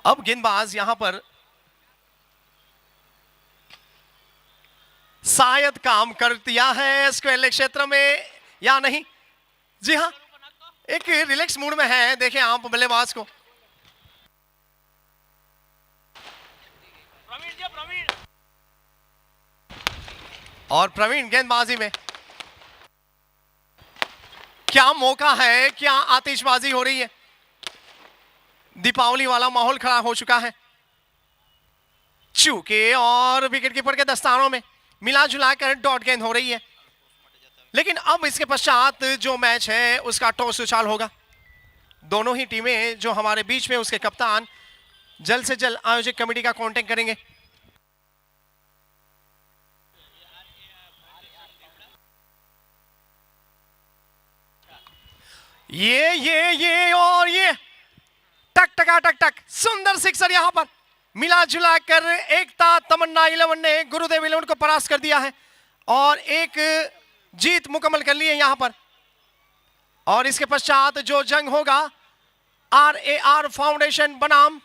अब गेंदबाज यहां पर शायद काम कर दिया है स्क्वायर क्षेत्र में या नहीं। जी हां, एक रिलैक्स मूड में है, देखें आप बल्लेबाज को। और प्रवीण गेंदबाजी में क्या मौका है, क्या आतिशबाजी हो रही है, दीपावली वाला माहौल खड़ा हो चुका है। चूके और विकेटकीपर के दस्तानों में मिला जुलाकर डॉट गेंद हो रही है। लेकिन अब इसके पश्चात जो मैच है उसका टॉस उछाल होगा। दोनों ही टीमें जो हमारे बीच में, उसके कप्तान जल्द से जल्द आयोजक कमेटी का कांटेक्ट करेंगे। ये और ये टक टका टक टक, सुंदर सिक्सर यहां पर मिला जुलाकर एकता तमन्ना 11 ने गुरुदेव 11 को परास्त कर दिया है और एक जीत मुकम्मल कर ली है यहां पर। और इसके पश्चात जो जंग होगा RAR फाउंडेशन बनाम